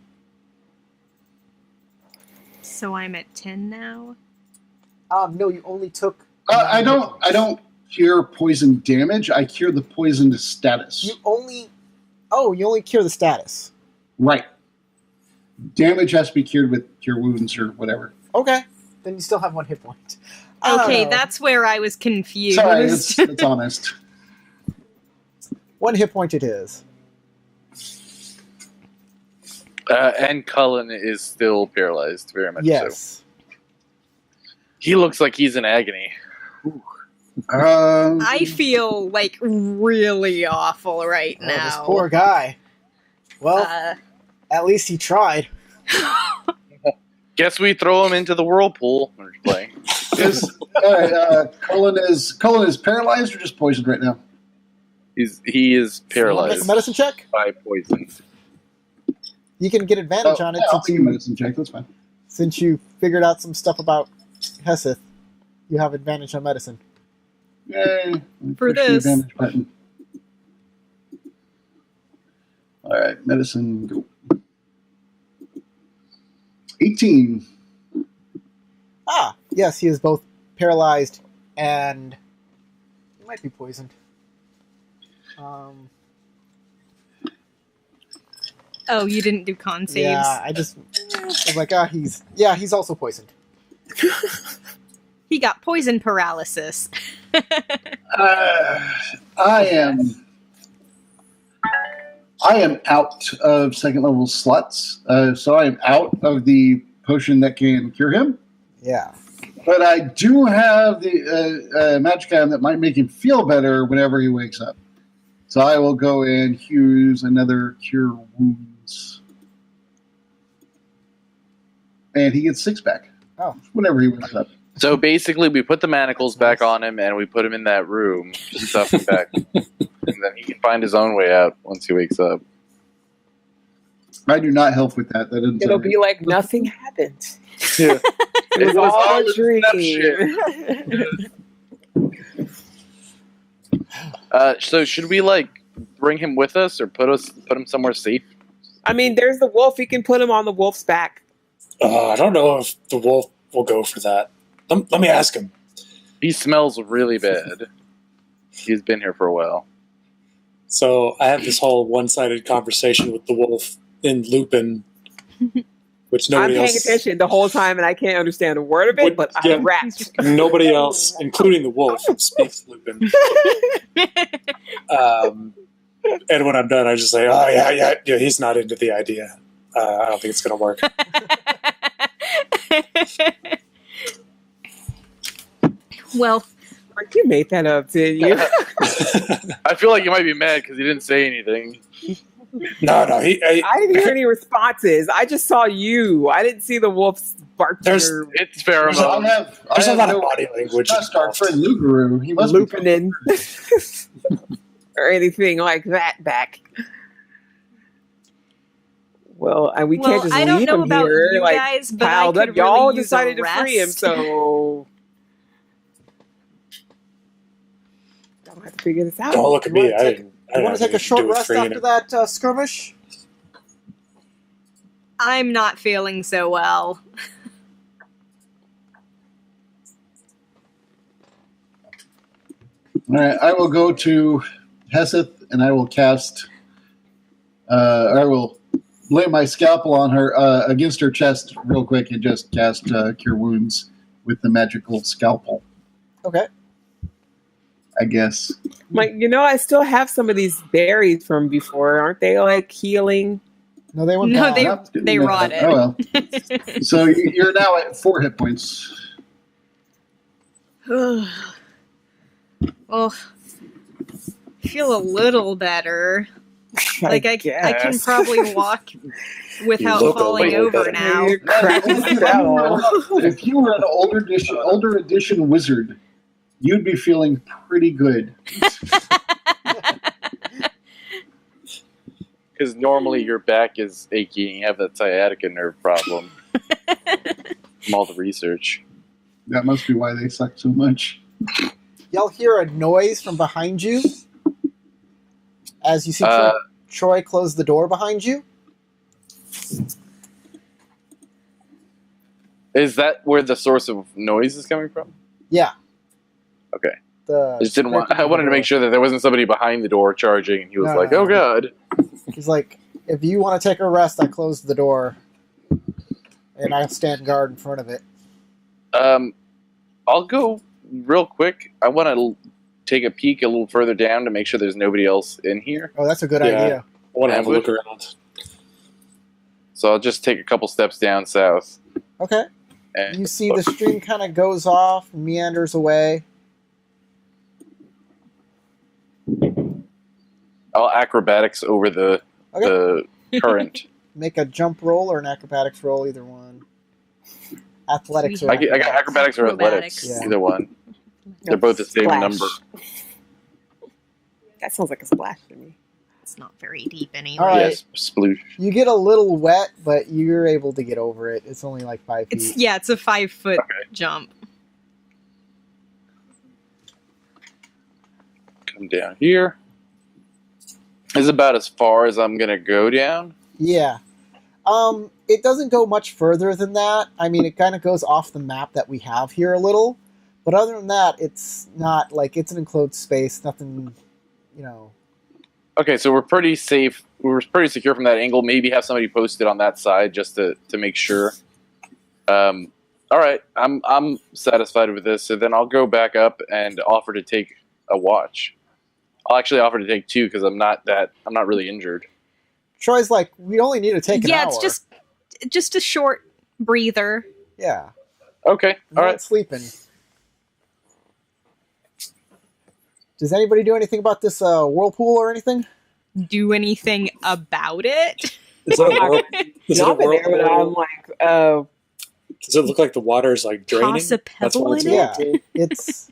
So I'm at 10 now? No, you only took... I don't cure poison damage. I cure the poison status. You only cure the status. Right. Damage has to be cured with cure wounds or whatever. Okay. Then you still have 1 hit point. Okay, that's where I was confused. Sorry, it's honest. 1 hit point it is. And Colin is still paralyzed, very much yes. so. He looks like he's in agony. I feel like really awful right now. This poor guy. Well, at least he tried. Guess we throw him into the whirlpool. We're just playing. Colin is paralyzed or just poisoned right now? He is paralyzed. Make a medicine check? By poison. You can get advantage on it I'll take a medicine check. That's fine. Since you figured out some stuff about Heseth, you have advantage on medicine. Yay! For Push the this. advantage button. All right, medicine. Go. 18. Yes, he is both paralyzed and he might be poisoned. Oh, you didn't do con saves? Yeah, I was like, he's also poisoned. He got poison paralysis. I am out of second level slots, so I am out of the potion that can cure him. Yeah. But I do have the magic item that might make him feel better whenever he wakes up. So I will go and use another cure wounds. And he gets 6 back. Oh. Whenever he wakes up. So basically, we put the manacles back on him, and we put him in that room, just stuff him back, and then he can find his own way out once he wakes up. I do not help with that. It'll be like nothing happened. Yeah. It was all a dream. So should we bring him with us, or put him somewhere safe? I mean, there's the wolf. You can put him on the wolf's back. I don't know if the wolf will go for that. Let me ask him. He smells really bad. He's been here for a while. So I have this whole one-sided conversation with the wolf in Lupin, which nobody I'm else... paying attention the whole time, and I can't understand a word of it, but I rapped. Nobody else, including the wolf, speaks Lupin. And when I'm done, I just say, "Oh yeah, he's not into the idea. I don't think it's going to work." Well, you made that up, did you? I feel like you might be mad because he didn't say anything. No. I didn't hear any responses. I just saw you. I didn't see the wolf's bark. It's pheromone. There's a lot of body language. Just our friend Lugaru. He must looping in or anything like that back. Well, we can't just leave him here. You guys, but piled I up. could Y'all really decided to free him, so I'll have to figure this out. Don't look at me. You want to take a short rest after that skirmish? I'm not feeling so well. All right, I will go to Heseth and I will cast. I will lay my scalpel on her against her chest real quick and just cast Cure Wounds with the magical scalpel. Okay. I guess. Like, I still have some of these berries from before. Aren't they like healing? No, they went No, bad. they rotted. Oh well. So you're now at 4 hit points. Well, I feel a little better. Like I can probably walk without falling over now. If you were an older edition wizard, you'd be feeling pretty good. Because normally your back is achy and you have that sciatica nerve problem from all the research. That must be why they suck so much. Y'all hear a noise from behind you as you see Troy close the door behind you. Is that where the source of noise is coming from? Yeah. Okay. I I wanted to make sure that there wasn't somebody behind the door charging, and he was oh god. He's like, if you want to take a rest, I closed the door, and I'll stand guard in front of it. I'll go real quick. I want to take a peek a little further down to make sure there's nobody else in here. Oh, that's a good idea. I want to have a look around. So I'll just take a couple steps down south. Okay. And you see the stream kind of goes off, meanders away. I'll acrobatics over the current. Make a jump roll or an acrobatics roll, either one. Athletics or I got acrobatics or athletics, either one. They're both the same number. That sounds like a splash to me. It's not very deep anyway. All right. Yes, sploosh. You get a little wet, but you're able to get over it. It's only like 5 feet. It's a 5-foot jump. Come down here. This is about as far as I'm gonna go down. Yeah. It doesn't go much further than that. I mean, it kind of goes off the map that we have here a little. But other than that, it's not like it's an enclosed space. Nothing, Okay, so we're pretty safe. We're pretty secure from that angle. Maybe have somebody posted on that side just to make sure. All right, I'm satisfied with this. So then I'll go back up and offer to take a watch. I'll actually offer to take 2 because I'm not really injured. Troy's like, we only need to take an hour. Yeah, it's just a short breather. Yeah. Okay. All right. Sleeping. Does anybody do anything about this whirlpool or anything? Do anything about it? Is it a whirlpool? I'm like, does it look like the water is like draining? Toss a pebble in it? Yeah, it's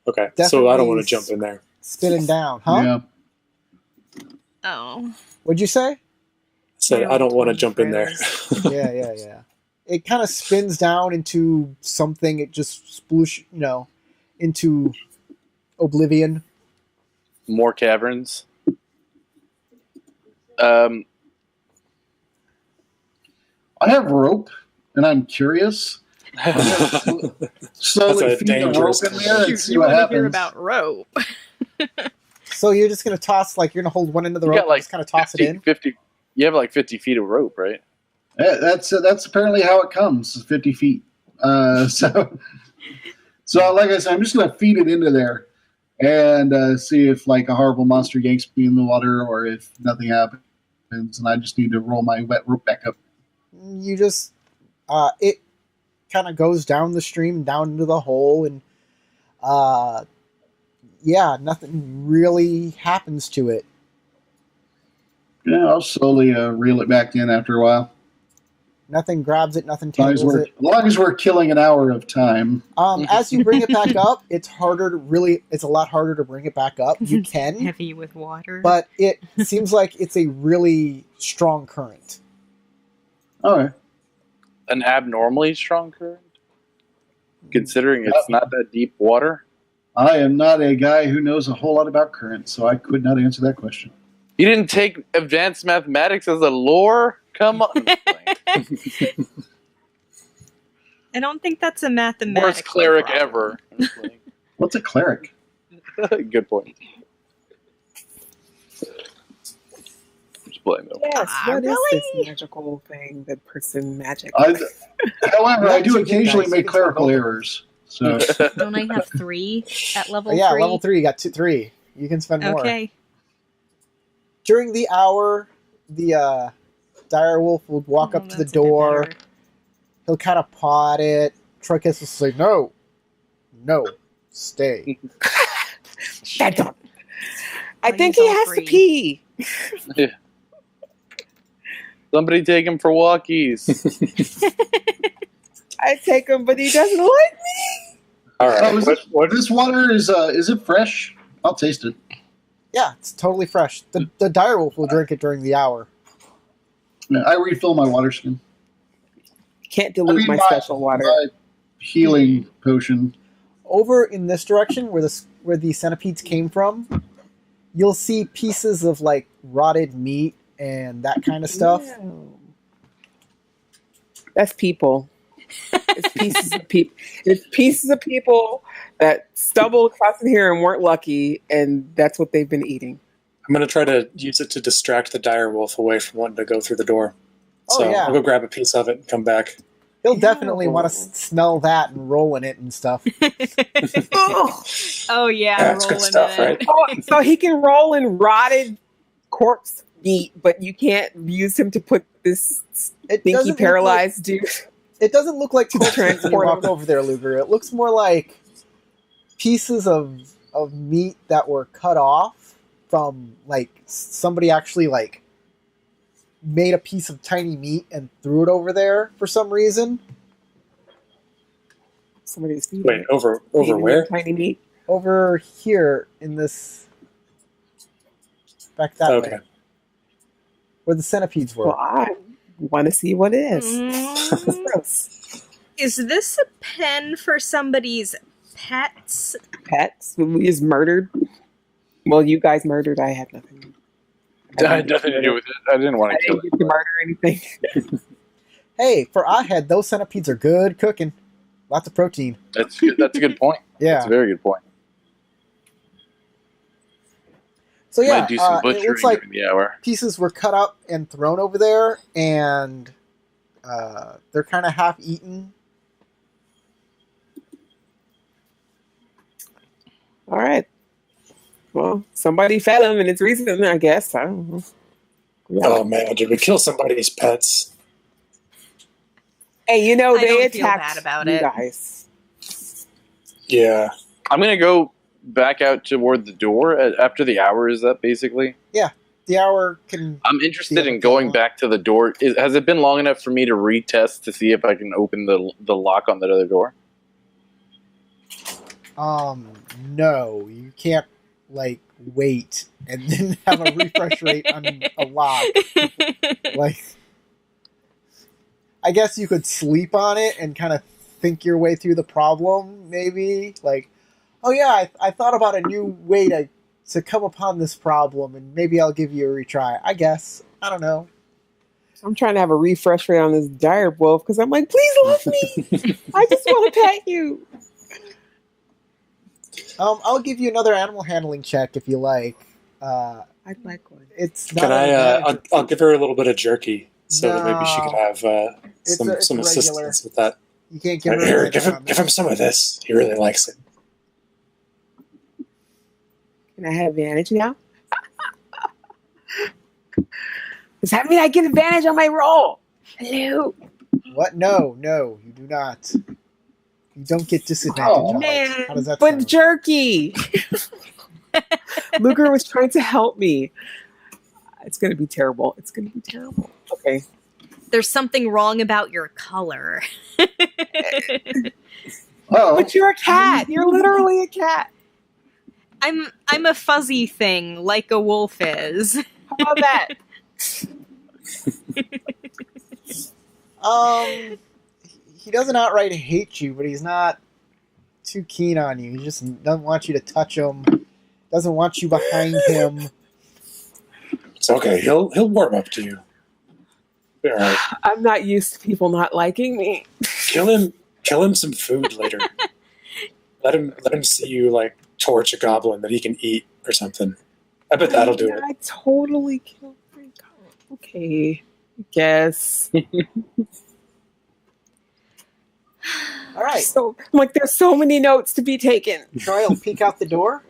okay. So I don't want to jump in there. Spinning down, huh? Yeah. Oh. What'd you say? So I don't want to jump in there. Yeah. It kind of spins down into something. It just sploosh, into oblivion. More caverns. I have rope, and I'm curious. Slowly feed the rope in there and see what happens. Hear about rope. So you're just going to toss, you're going to hold one end of the rope and just kind of toss 50, it in? 50. You have 50 feet of rope, right? Yeah, that's apparently how it comes, 50 feet. So like I said, I'm just going to feed it into there and see if a horrible monster yanks me in the water or if nothing happens and I just need to roll my wet rope back up. You just, it kind of goes down the stream, down into the hole, and nothing really happens to it. Yeah, I'll slowly reel it back in after a while. Nothing grabs it, nothing tangles it. As long as we're killing an hour of time. As you bring it back up, it's a lot harder to bring it back up. You can. Heavy with water. But it seems like it's a really strong current. All right. An abnormally strong current? Considering it's not that deep water? I am not a guy who knows a whole lot about currents, so I could not answer that question. You didn't take advanced mathematics as a lore? Come on. I don't think that's a mathematical Worst cleric problem. ever. What's a cleric? Good point. blame them. Yes, what is really? this magical thing that person magic? However, I do occasionally make clerical errors. So Don't I have 3 at level 3? Yeah, level 3, you got 3. You can spend more. Okay. During the hour, the dire wolf would walk up to the that's a bit door. better. He'll kind of paw at it. Troikis will say, no, stay. That dog. I Oh, think he's he all has free. to pee. Somebody take him for walkies. I take him, but he doesn't like me. All right. what this water is it fresh? I'll taste it. Yeah, it's totally fresh. The direwolf will drink it during the hour. Yeah, I refill my water skin. Can't dilute my special water. My healing potion. Over in this direction, where the centipedes came from, you'll see pieces of like rotted meat and that kind of stuff. No. That's people. It's pieces of people. It's pieces of people that stumbled across in here and weren't lucky, and that's what they've been eating. I'm going to try to use it to distract the dire wolf away from wanting to go through the door. So yeah. I'll go grab a piece of it and come back. He'll definitely want to smell that and roll in it and stuff. Oh yeah, That's good rolling stuff, in it. right? Oh, so he can roll in rotted corpse meat, but you can't use him to put this It stinky doesn't paralyzed dude. It doesn't look like corpses when you Transport walk them. over there, Luger. It looks more like pieces of meat that were cut off from like somebody actually like made a piece of tiny meat and threw it over there for some reason. Somebody's feeding. Wait, over feeding where? them tiny meat. Over here in this back that Okay. way. Where the centipedes were. Well, I want to see what it is. Mm. Gross. Is this a pen for somebody's pets? Pets? We just murdered? Well, you guys murdered. I had nothing. I had nothing to do with it. I didn't want I to kill didn't it. get to murder anything. Hey, for I had those centipedes are good cooking. Lots of protein. That's good. That's a good point. Yeah. That's a very good point. So yeah, Might do some it butchering looks like during the hour. pieces were cut up and thrown over there, and they're kind of half eaten. All right. Well, somebody fed him, and it's reason, I guess. I don't know. Yeah. Oh man, did we kill somebody's pets? Hey, you know, I they don't feel attacked bad about you it. guys. Yeah. I'm gonna go back out toward the door after the hour is up. Basically, The hour can. I'm interested Yeah, in going back to the door. Has it been long enough for me to retest to see if I can open the lock on that other door? No, you can't like wait and then have a refresh rate on a lock. Like, I guess you could sleep on it and kind of think your way through the problem. Maybe like, oh yeah, I thought about a new way to come upon this problem, and maybe I'll give you a retry. I guess. I don't know. I'm trying to have a refresh rate on this dire wolf because I'm like, please love me. I just want to pet you. I'll give you another animal handling check if you like. I'd like one. It's not Can an I? advantage. I'll give her a little bit of jerky so that maybe she No. could have It's some regular. assistance with that. You can't give her Here, advantage on give that. him some of this. He really likes it. Can I have advantage now? Does that mean I get advantage on my roll? Hello. What? No, you do not. You don't get disadvantage Oh, on it. Man, How does that but sound? jerky. Luger was trying to help me. It's going to be terrible. It's going to be terrible. Okay. There's something wrong about your color. Oh, But you're a cat. You're literally a cat. I'm a fuzzy thing, like a wolf is. How about that? He doesn't outright hate you, but he's not too keen on you. He just doesn't want you to touch him. Doesn't want you behind him. It's okay. He'll warm up to you. All right. I'm not used to people not liking me. Kill him some food later. Let him see you like torch a goblin that he can eat or something. I bet that'll do it. I totally killed 3 goblins. Okay. Guess. All right. So, I'm like, there's so many notes to be taken. Troy will peek out the door.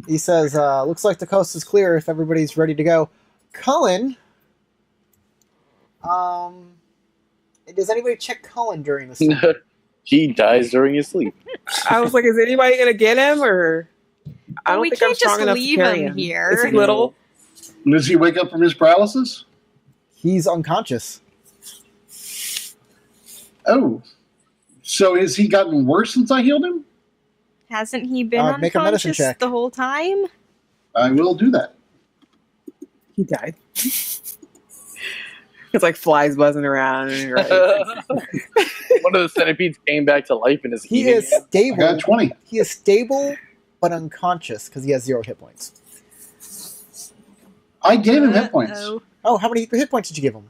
He says, looks like the coast is clear if everybody's ready to go. Colin, does anybody check Colin during this time? He dies during his sleep. I was like, is anybody going to get him? Or I don't we think can't I'm strong just enough leave to carry him here. Is he little? Does he wake up from his paralysis? He's unconscious. Oh. So has he gotten worse since I healed him? Hasn't he been Make a medicine unconscious check. the whole time? I will do that. He died. It's like flies buzzing around. And you're like, One of the centipedes came back to life and is He eating is him. I stable. got 20. He is stable but unconscious because he has 0 hit points. I gave him hit points. Uh-oh. Oh, how many hit points did you give him?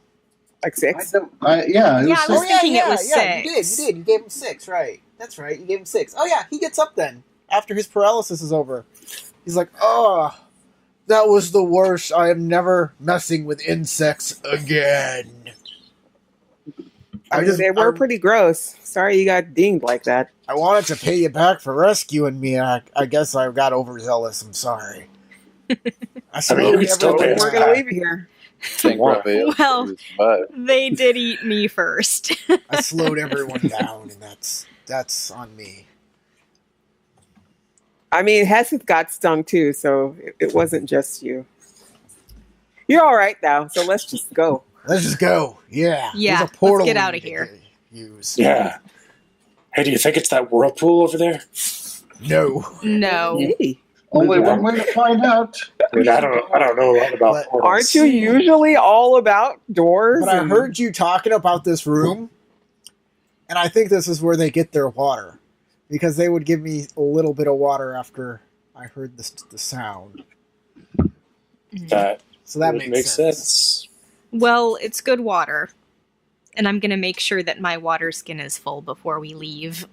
like I 6. don't, yeah, it Yeah, was I was six. thinking it was yeah. You 6. did. You gave him 6, right? That's right. You gave him 6. Oh yeah, he gets up then after his paralysis is over. He's like, oh, that was the worst. I am never messing with insects again. They were pretty gross. Sorry you got dinged like that. I wanted to pay you back for rescuing me. I guess I got overzealous. I'm sorry. I you could still pay us We're going to leave you here. Think Raphael Well, is alive. they did eat me first. I slowed everyone down, and that's on me. I mean, Heseth got stung too, so it wasn't just you. You're all right now, so let's just go. Let's just go. Yeah. Yeah, There's a portal let's get we outta need to here. Use. Yeah. Hey, do you think it's that whirlpool over there? No. No. Hey, Only one way to find out. I mean, I don't know a lot about But- portals. aren't you usually all about doors? But I and- heard you talking about this room, and I think this is where they get their water. Because they would give me a little bit of water after I heard the sound. That So that would makes make sense. Well, it's good water. And I'm going to make sure that my water skin is full before we leave.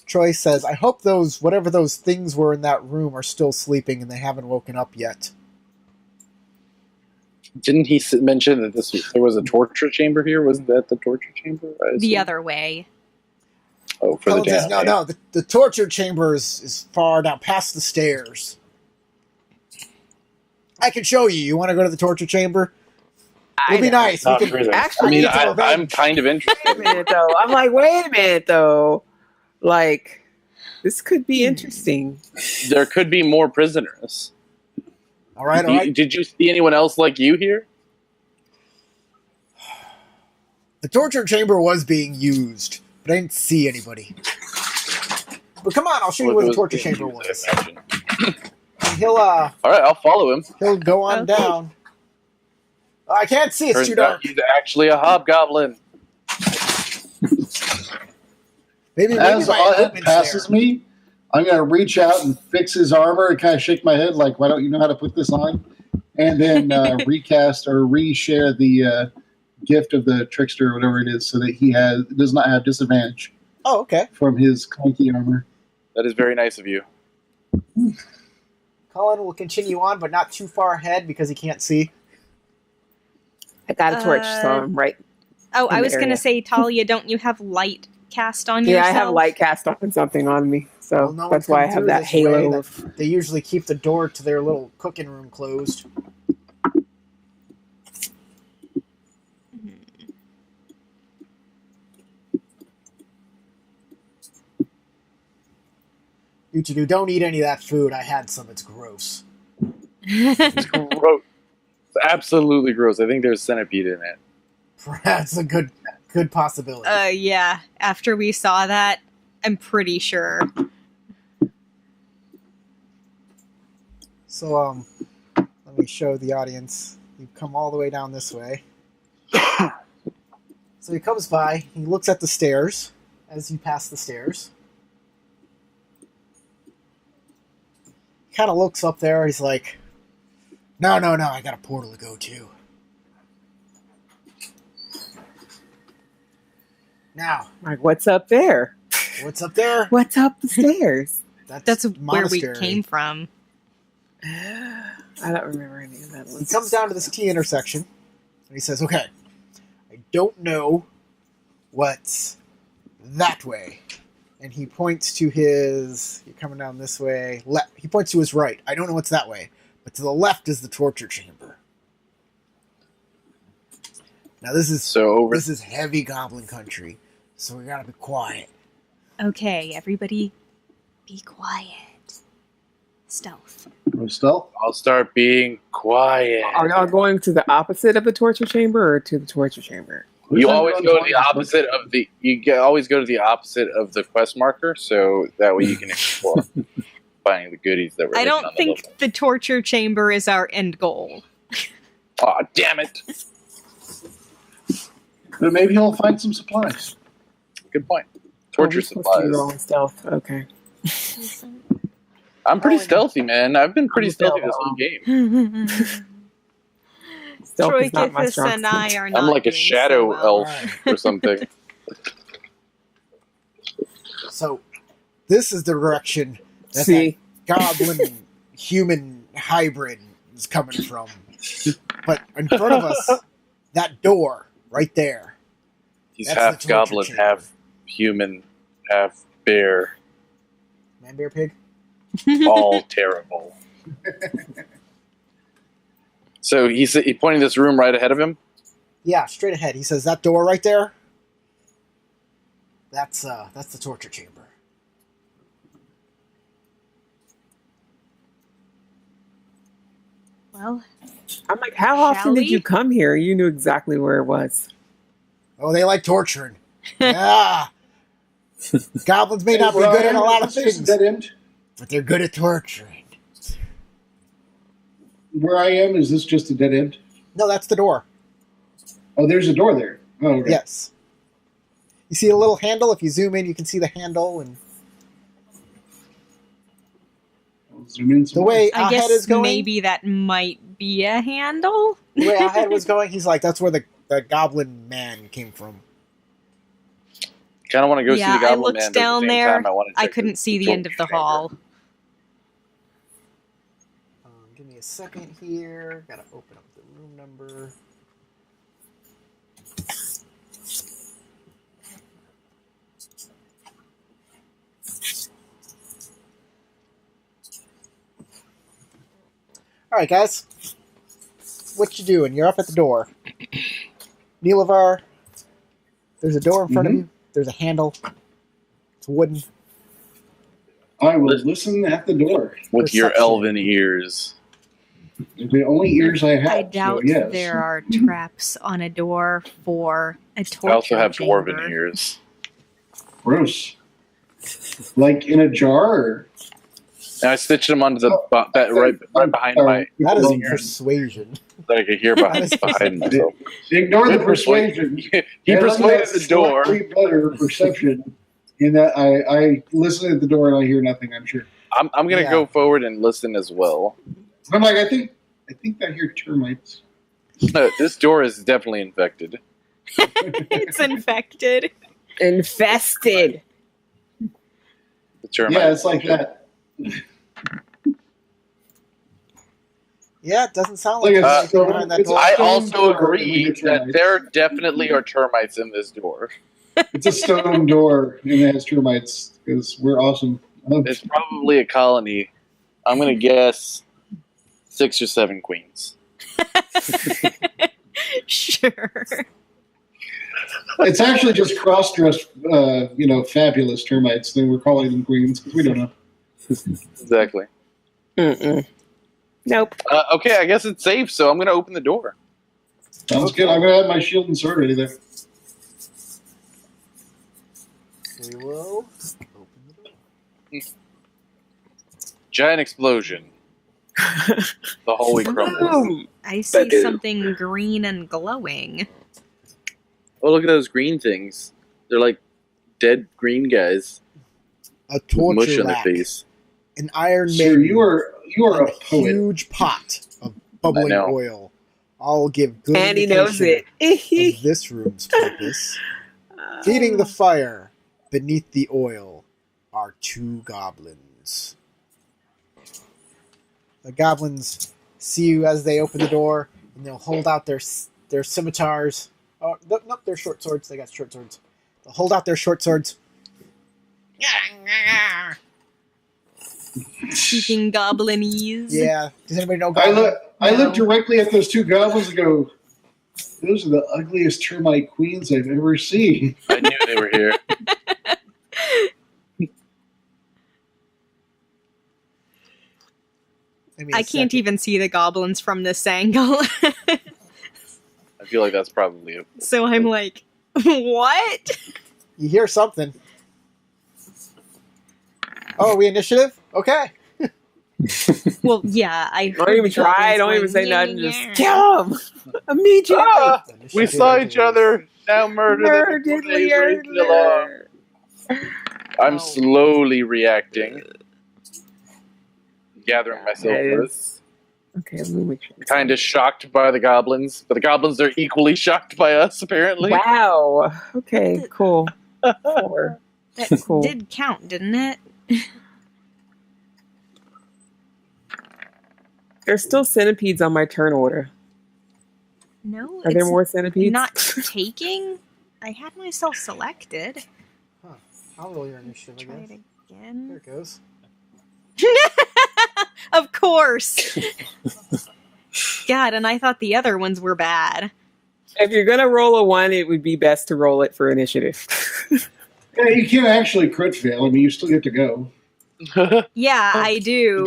Troy says, I hope whatever those things were in that room are still sleeping and they haven't woken up yet. Didn't he mention that there was a torture chamber here? Wasn't that the torture chamber? The other way. Oh, for Colin the says, down. no, the torture chamber is far down, past the stairs. I can show you. You want to go to the torture chamber? It'll be nice. Not We can, really. I Actually, mean, get to I'm revenge. kind of wait a interested. minute though. I'm like, wait a minute though. Like, this could be interesting. There could be more prisoners. All right. Did you see anyone else like you here? The torture chamber was being used, but I didn't see anybody. But come on, I'll show you where the torture chamber was. And he'll All right, I'll follow him. go on Okay. down. I can't see. It's Turns too out dark. he's actually a hobgoblin. Maybe As my it equipment's passes there. me, I'm going to reach out and fix his armor and kind of shake my head like, why don't you know how to put this on? And then recast or reshare the gift of the trickster or whatever it is so that he does not have disadvantage Oh, okay. from his clunky armor. That is very nice of you. Colin will continue on, but not too far ahead because he can't see. I got a torch, so I'm right. Oh, In I the was going to area. say, Talia, don't you have light cast on Yeah, yourself? I have light cast on something on me, so Well, no that's one's why I come have through that this way. halo. That- They usually keep the door to their little cooking room closed. You two don't eat any of that food. I had some. It's gross. It's gross. It's absolutely gross. I think there's centipede in it. That's a good possibility. Yeah, after we saw that, I'm pretty sure. So, let me show the audience. You come all the way down this way. So he comes by. He looks at the stairs as you pass the stairs. He kind of looks up there. He's like, no, I got a portal to go to. Now, Like, what's up there? what's up there? What's up the stairs? That's where we monastery. came from. I don't remember any of that one. He comes down to this T intersection, and he says, okay, I don't know what's that way. And he points to his... You're coming down this way. He points to his right. I don't know what's that way. But to the left is the torture chamber. Now this is heavy goblin country, so we gotta be quiet. Okay, everybody, be quiet. Stealth. Stealth? I'll start being quiet. Are y'all going to the opposite of the torture chamber or to the torture chamber? You always go to the opposite of the. Always go to the opposite of the quest marker, so that way you can explore finding the goodies that we're. I don't think the torture chamber is our end goal. Aw, damn it! But maybe he'll find some supplies. Good point. Torture supplies. Wrong stealth. Okay. I'm pretty stealthy, man. I've been pretty stealthy this whole game. Troikithus and I are not. I'm like a shadow elf Right. or something. So, this is the direction that goblin human hybrid is coming from. But in front of us, that door right there. He's That's half the torture goblin, chamber. half human, half bear. Man, bear, pig. All terrible. So he's pointing this room right ahead of him? Yeah, straight ahead. He says, that door right there, that's the torture chamber. Well, I'm like, how often did we? you come here? You knew exactly where it was. Oh, they like torturing. Yeah. Goblins may not be good at a lot of things, Dead end. but they're good at torturing. Where I am, is this just a dead end? No, that's the door. Oh, there's a door there. Oh, okay. Yes. You see a little handle? If you zoom in, you can see the handle. And I'll zoom in some the way I Ahead guess is going, maybe that might be a handle. the way Ahead was going, he's like, that's where the goblin man came from. Kind of want to go Yeah, see the I goblin looked man, but at down the same there. time, I want to I check couldn't see the end of the torture chamber. hall. Give me a second here. Gotta open up the room number. All right, guys. What you doing? You're up at the door. Neelavar, there's a door in front of you. There's a handle. It's wooden. I will listen at the door. With your Perception. elven ears. The only ears I have. I doubt so yes. there are traps on a door for a torture I also have chamber. dwarven ears. Gross. Like in a jar? Or? And I stitched them onto the that right behind my That is ears persuasion. that I could hear behind myself. Ignore the persuasion. He persuaded the door. Slightly better perception in that I listen at the door and I hear nothing, I'm sure. I'm gonna Yeah. go forward and listen as well. I'm like, I think I hear termites. This door is definitely infected. It's infected. Infested. The termites. Yeah, it's like that. Yeah, it doesn't sound like Like there's a anything stone- behind that it's a door. I stone also door agree with that termites. there definitely are termites in this door. It's a stone door and it has termites because we're awesome. It's probably a colony. I'm gonna guess 6 or 7 queens. Sure. It's actually just cross-dressed, fabulous termites. Then we're calling them queens because we don't know. Exactly. Mm-mm. Nope. Okay, I guess it's safe, so I'm gonna open the door. Sounds good. I'm going to have my shield and sword ready there. We will open the door. Giant explosion. The hallway crumbles. Boom. I see something green and glowing. Oh, look at those green things. They're like dead green guys. A With torture mush on their rack. face. An iron Sir, maiden. you are and a poet. huge pot of bubbling know. oil. All give good And he knows it. indication of this room's purpose. Feeding the fire beneath the oil are 2 goblins. The goblins see you as they open the door, and they'll hold out their scimitars. Oh, nope, they're short swords. They got short swords. They'll hold out their short swords. Speaking Goblinese. Yeah. Does anybody know Goblin? I look directly at those two goblins and go, those are the ugliest termite queens I've ever seen. I knew they were here. I can't even see the goblins from this angle. I feel like that's probably it. So I'm like, what? You hear something. Oh, are we initiative? Okay. Well, yeah, I Don't even try. Don't even say nothing. Just kill them immediately. Ah, we saw each other. Now murder them. I'm slowly reacting. Gathering myself for this. Okay, let me make sure. Kind of shocked by the goblins, but the goblins are equally shocked by us, apparently. Wow. Okay, cool. 4. That Cool. did count, didn't it? There's still centipedes on my turn order. No. Are there more centipedes? Not taking? I had myself selected. Huh. I'll roll your initiative, I Try guess. it again. There it goes. Of course. God, and I thought the other ones were bad. If you're going to roll a 1, it would be best to roll it for initiative. Yeah, you can't actually crit fail. I mean, you still get to go. Yeah, I do.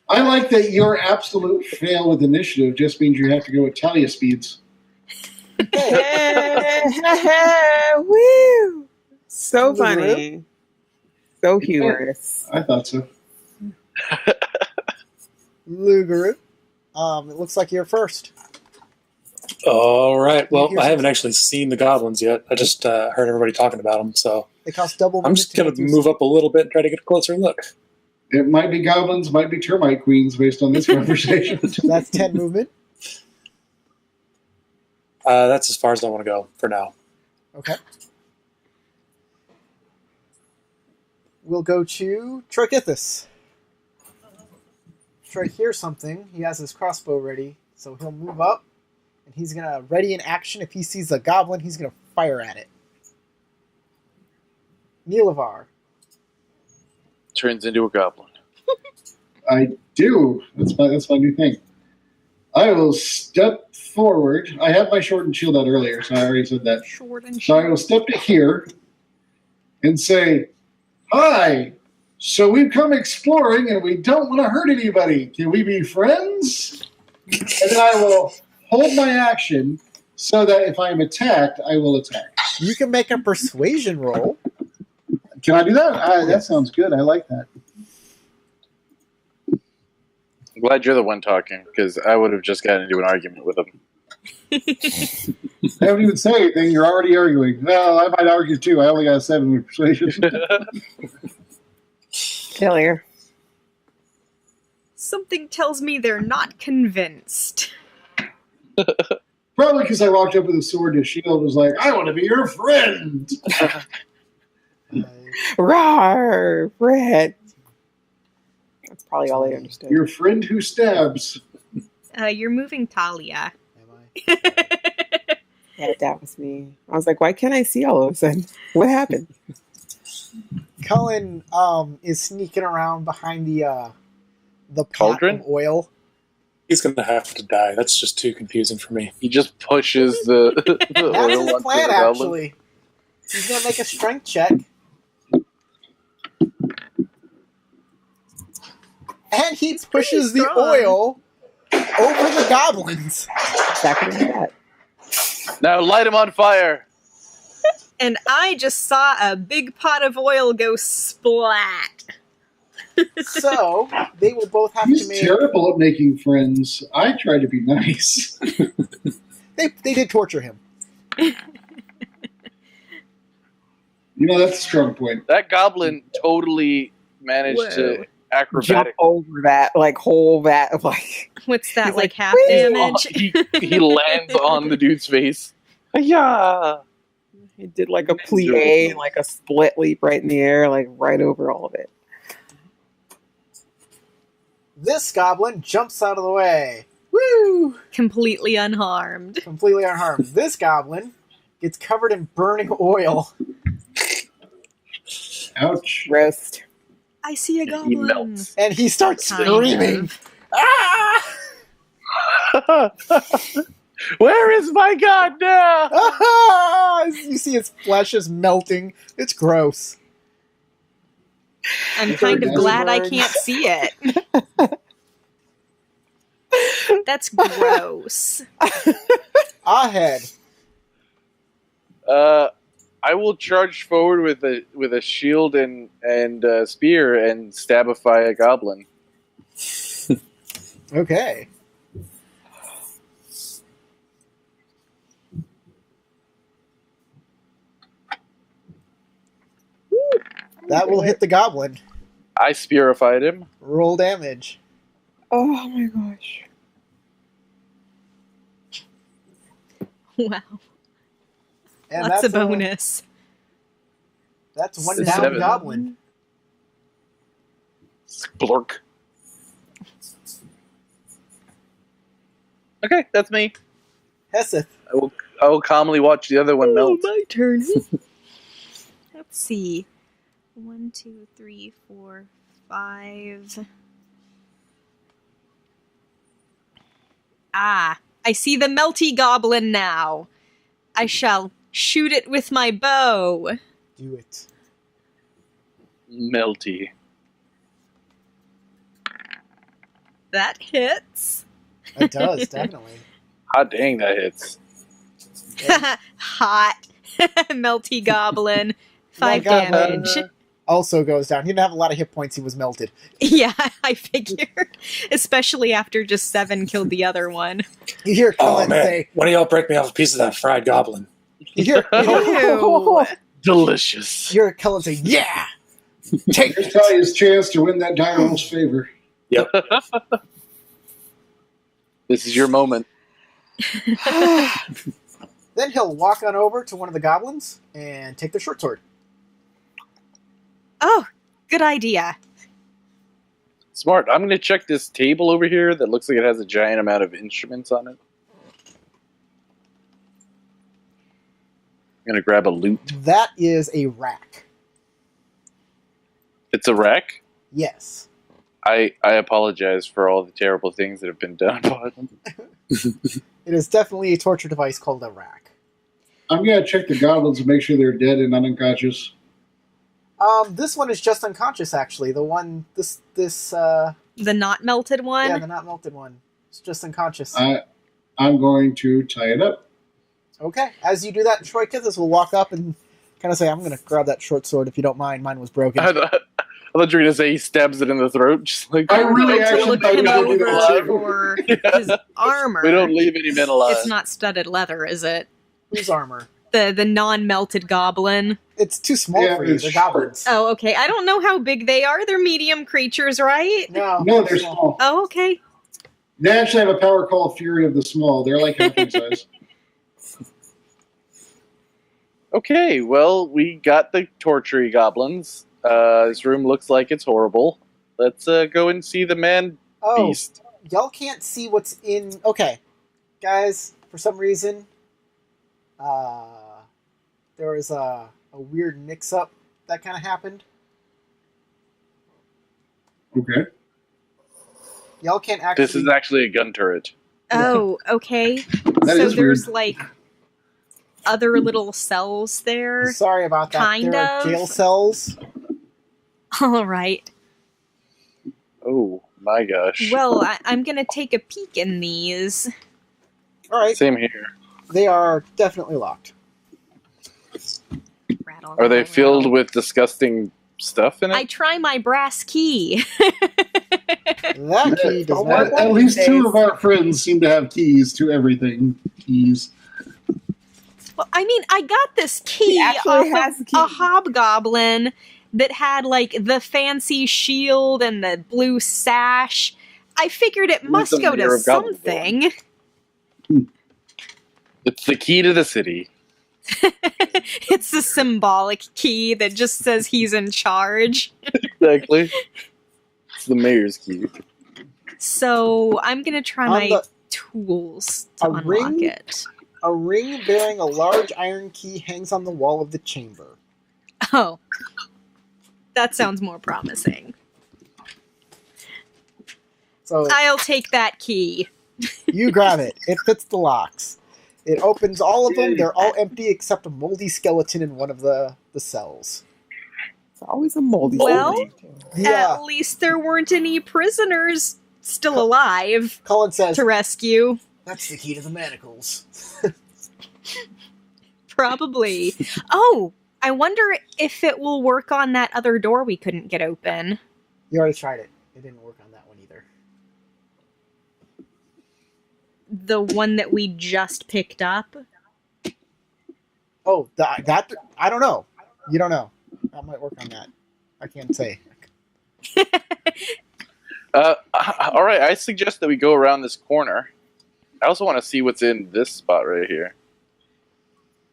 I like that your absolute fail with initiative just means you have to go with Talia speeds. Woo! So funny. So humorous. I thought so. Lugaru. It looks like you're first. All right. Well, Here's I haven't actually seen the goblins yet. I just heard everybody talking about them, so They cost double. I'm just going to move up a little bit and try to get a closer look. It might be goblins, might be termite queens based on this conversation. That's 10 movement. That's as far as I want to go for now. Okay. We'll go to Trogithus. Troy hears something. He has his crossbow ready, so he'll move up, and he's going to ready in action. If he sees a goblin, he's going to fire at it. Neelavar. Turns into a goblin. I do. That's my new thing. I will step forward. I had my shortened shield out earlier, so I already said that. Short and So I will step to here and say, "Hi. So we've come exploring and we don't want to hurt anybody. Can we be friends?" And then I will hold my action so that if I'm attacked, I will attack. You can make a persuasion roll. Can I do that? That sounds good. I like that. I'm glad you're the one talking, because I would have just gotten into an argument with him. I haven't even said anything. You're already arguing. Well, I might argue too. I only got a 7 with persuasion. Failure. Something tells me they're not convinced. Probably because I walked up with a sword and a shield was like, I want to be your friend. Rawr, Fred. That's probably all they understood. Your friend who stabs. You're moving Talia. Am I? Yeah, that was me. I was like, why can't I see all of a sudden? What happened? Colin is sneaking around behind the pot Cauldron? of oil. He's going to have to die. That's just too confusing for me. He just pushes the That's oil his onto plan, the goblin. actually. He's going to make a strength check. And he pushes the strong. oil over the goblins. Exactly that. Now light him on fire. And I just saw a big pot of oil go splat. So, they will both have He's to make... terrible at making friends. I try to be nice. They did torture him. That's a strong point. That goblin totally managed Whoa. to Jump acrobatic. over that, whole vat of What's that, He's like like, half "Whee!" damage? He lands on the dude's face. Yeah. he did like a plie, like a split leap right in the air, like right over all of it. This goblin jumps out of the way. Woo! Completely unharmed. Completely unharmed. This goblin gets covered in burning oil. Ouch. Roast. I see a He goblin. melts. And he starts Kind screaming. of. Ah! Where is my god now? Ah! You see his flesh is melting. It's gross. I'm kind of Burns. glad I can't see it. That's gross. Ahead. I will charge forward with a shield and spear and stabify a goblin. Okay. That will hit the goblin. I spearified him. Roll damage. Oh my gosh. Wow. And That's a that's bonus. That's one down 7. goblin. Splurk. Okay, that's me. Heseth. I will calmly watch the other one melt. my turn. Let's see. 1, 2, 3, 4, 5. Ah, I see the melty goblin now. I shall shoot it with my bow. Do it. Melty. That hits. It does, definitely. Hot dang, that hits. Hot. Melty goblin. 5 That goblin damage. also goes down. He didn't have a lot of hit points. He was melted. Yeah, I figured. Especially after just 7 killed the other one. You hear Oh Colin man, say, one of y'all break me off a piece of that fried goblin. you hear Ew. Delicious. Colin say, yeah! Take Here's it! Talia's chance to win that diagonal's favor. This is your moment. Then he'll walk on over to one of the goblins and take the short sword. Oh, good idea. Smart. I'm going to check this table over here that looks like it has a giant amount of instruments on it. I'm going to grab a loot. That is a rack. It's a rack. Yes. I apologize for all the terrible things that have been done by them. It is definitely a torture device called a rack. I'm going to check the goblins and make sure they're dead and unconscious. This one is just unconscious, actually. The one, The not melted one? yeah, the not melted one. It's just unconscious. I'm going to tie it up. Okay. As you do that, Troy Kithis will walk up and kind of say, I'm going to grab that short sword if you don't mind. Mine was broken. I thought you were going to say he stabs it in the throat. Just like, I really To actually look thought you him were going to do that over too. for his armor. we don't leave any men alive. It's not studded leather, is it? Whose armor? The non-melted goblin. It's too small Yeah, for you. it's They're goblins. Oh, okay. I don't know how big they are. They're medium creatures, right? No, they're small. Oh, okay. They actually have a power called Fury of the Small. They're like half size. Okay, well, we got the tortury goblins. This room looks like it's horrible. Let's go and see the man Oh, beast. y'all can't see what's in... Okay. Guys, for some reason, there was a weird mix-up that kind of happened. Okay. Y'all can't actually... This is actually a gun turret. Oh, okay. That So is there's weird. like other little cells there. Sorry about that. Kind there are of. jail cells. All right. Oh, my gosh. Well, I'm gonna take a peek in these. All right. Same here. They are definitely locked. Rattle, Are they rattle, filled rattle. with disgusting stuff in it? I try my brass key. That key does not... At least two of our friends seem to have keys to everything. Keys. Well, I mean, I got this key He actually off has of a key. a hobgoblin that had like the fancy shield and the blue sash. I figured it must Wisdom go to Year of Goblin. something. It's the key to the city. It's a symbolic key that just says he's in charge. Exactly. It's the mayor's key. So I'm gonna try On my the- tools to A unlock ring? it. A ring bearing a large iron key hangs on the wall of the chamber. Oh, that sounds more promising. So I'll take that key. you grab it. It fits the locks. It opens all of them. They're all empty except a moldy skeleton in one of the cells. It's always a moldy. Well, Yeah. at least there weren't any prisoners still alive Colin says, to rescue. "That's the key to the manacles." Probably. Oh, I wonder if it will work on that other door we couldn't get open. You already tried it. It didn't work on that one either. The one that we just picked up. Oh, that I don't know. You don't know. That might work on that. I can't say. All right, I suggest that we go around this corner. I also want to see what's in this spot right here.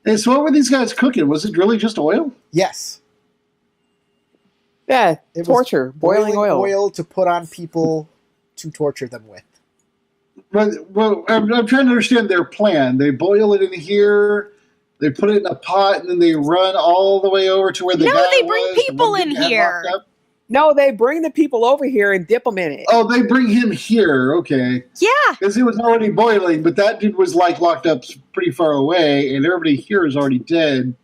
Hey, so what were these guys cooking? Was it really just oil? Yes. Yeah, It was torture, boiling oil. to put on people to torture them with. Well, I'm trying to understand their plan. They boil it in here, they put it in a pot, and then they run all the way over to where the No, guy they bring was, the people one in getting here. locked up. No, they bring the people over here and dip them in it. Oh, they bring him here. Okay. Yeah. Because it was already boiling, but that dude was like locked up pretty far away, and everybody here is already dead.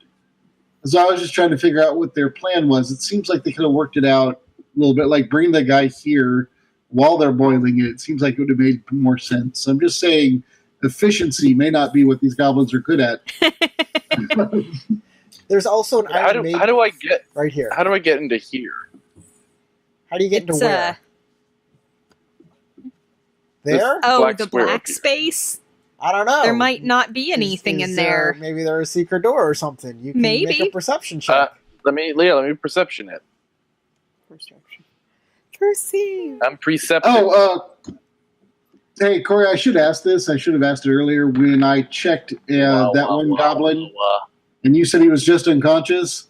So I was just trying to figure out what their plan was. It seems like they could have worked it out a little bit, like bring the guy here while they're boiling it. It seems like it would have made more sense. I'm just saying efficiency may not be what these goblins are good at. There's also an iron maiden How do I get right here. How do I get into here? How do you get into It's, where? There? Oh, Black the square black up here. space? I don't know. There might not be anything Is in there. Maybe there's a secret door or something. You can make Maybe. a perception check. Let me perception it. Perception. Perceive. I'm preceptive. Hey, Corey, I should ask this. I should have asked it earlier when I checked that one goblin, and you said he was just unconscious.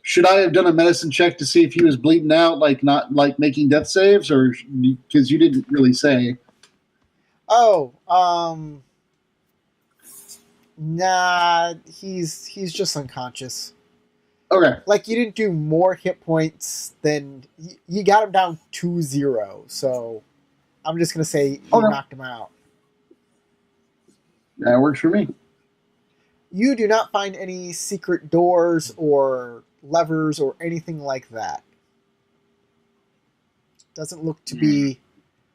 Should I have done a medicine check to see if he was bleeding out, not making death saves, or because you didn't really say? Nah, he's just unconscious. Okay. Like, you didn't do more hit points than... You got him down 2-0, so I'm just going to say you knocked him out. That works for me. You do not find any secret doors or levers or anything like that. Doesn't look to be...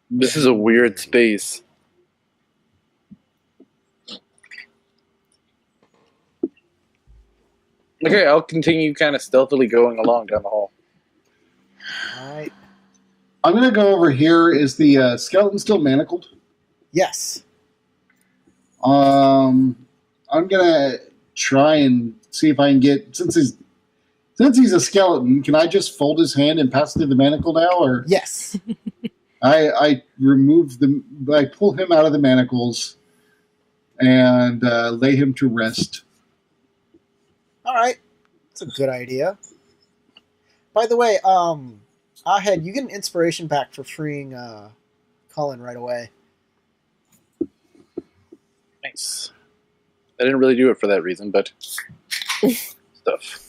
This is a weird space. Okay, I'll continue kind of stealthily going along down the hall. Alright. I'm going to go over here. Is the skeleton still manacled? Yes. I'm going to try and see if I can get... Since he's a skeleton, can I just fold his hand and pass through the manacle now? Or Yes. I remove I pull him out of the manacles and lay him to rest. Alright. That's a good idea. By the way, Ahead, you get an inspiration back for freeing Colin right away. Nice. I didn't really do it for that reason, but stuff.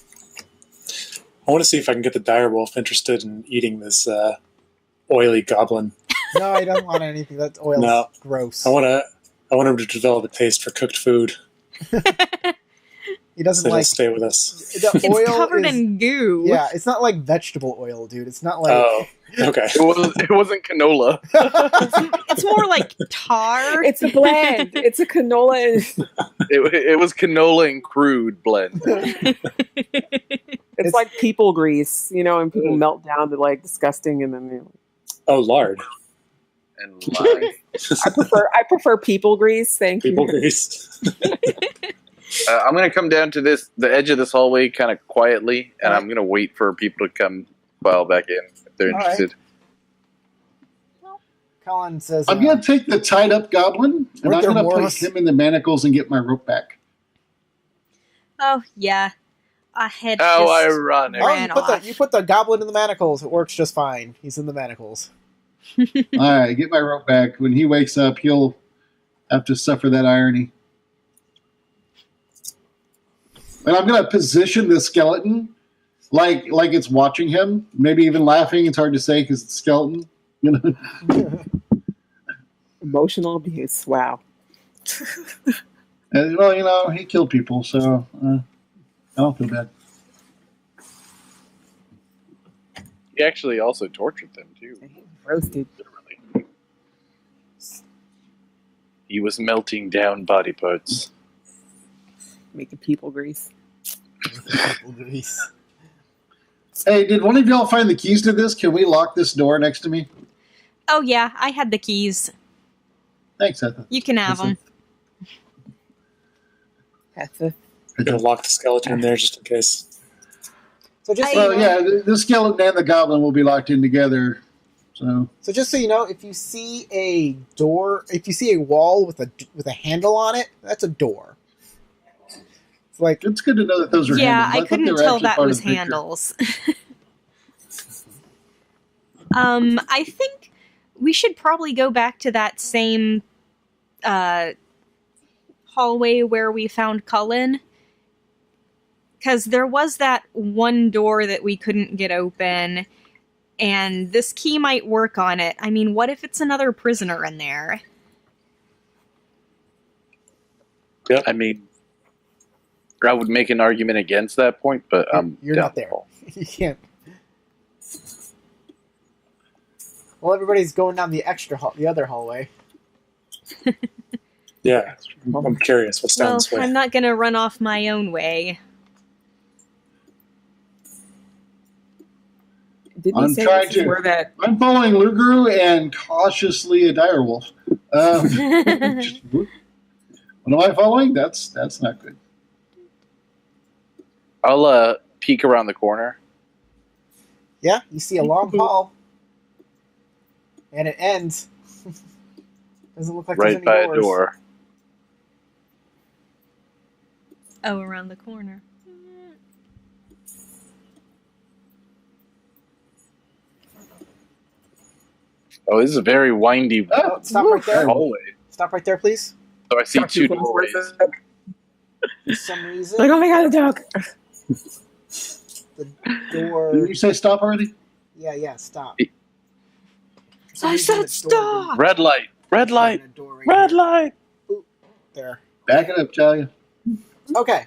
I want to see if I can get the direwolf interested in eating this oily goblin. No, he doesn't want anything. That's oil. No. Gross. I want him to develop a taste for cooked food. He doesn't So he'll like... stay with us. The It's oil covered is, in goo. Yeah, it's not like vegetable oil, dude. It's not like... Oh, okay. It wasn't canola. It's more like tar. It's a blend. It's a canola. It was canola and crude blend. It's like people grease, and people melt down to like disgusting, and then Oh, lard. And lime. I prefer people grease. Thank People you. grease. I'm going to come down to the edge of this hallway kind of quietly, and I'm going to wait for people to come file back in if they're All right. interested. Colin says... I'm going to take the tied up goblin, and Weren't I'm there going to more of place us? him in the manacles and get my rope back. Oh, yeah. I had How just ironic. Oh, ran off. you put the goblin in the manacles. It works just fine. He's in the manacles. All right, get my rope back. When he wakes up, he'll have to suffer that irony. And I'm going to position the skeleton like it's watching him, maybe even laughing. It's hard to say because it's a skeleton. You know? Emotional abuse. Wow. And, well, you know, he killed people, so I don't feel bad. He actually also tortured them too. Roasted. Literally. He was melting down body parts. Making people grease. Hey, did one of y'all find the keys to this? Can we lock this door next to me? Oh yeah, I had the keys. Thanks, Etha. You can have them. Etha. I'm going to lock the skeleton in there just in case. So just Well, yeah, the skeleton and the goblin will be locked in together. So just so you know, if you see a door, if you see a wall with a handle on it, that's a door. It's like it's good to know that those are Yeah, handles. I thought they couldn't were tell actually that part of was the picture. handles. I think we should probably go back to that same hallway where we found Colin. Because there was that one door that we couldn't get open, and this key might work on it. I mean, what if it's another prisoner in there? Yep. I mean, I would make an argument against that point, but you're not there. You can't. Well, everybody's going down the other hallway. Yeah, I'm curious what's down Well, this way. I'm not gonna run off my own way. Didn't I'm you say trying this is to. where that? I'm following Lugru and cautiously a direwolf. What am I following? That's not good. I'll peek around the corner. Yeah, you see a long hall, and it ends. Doesn't look like there's Right any by doors. a door. Oh, around the corner. Oh, this is a very windy Oh, stop right there. hallway. Stop right there, please. So I see Got two you close. doorways. For some reason, Like, oh my god, the dog. the door. Didn't you say stop already? Yeah, stop. It- For some I reason, said the door didn't- stop! Red light. Red light. A door right Red here. light. There. Back it up, Talia. Okay.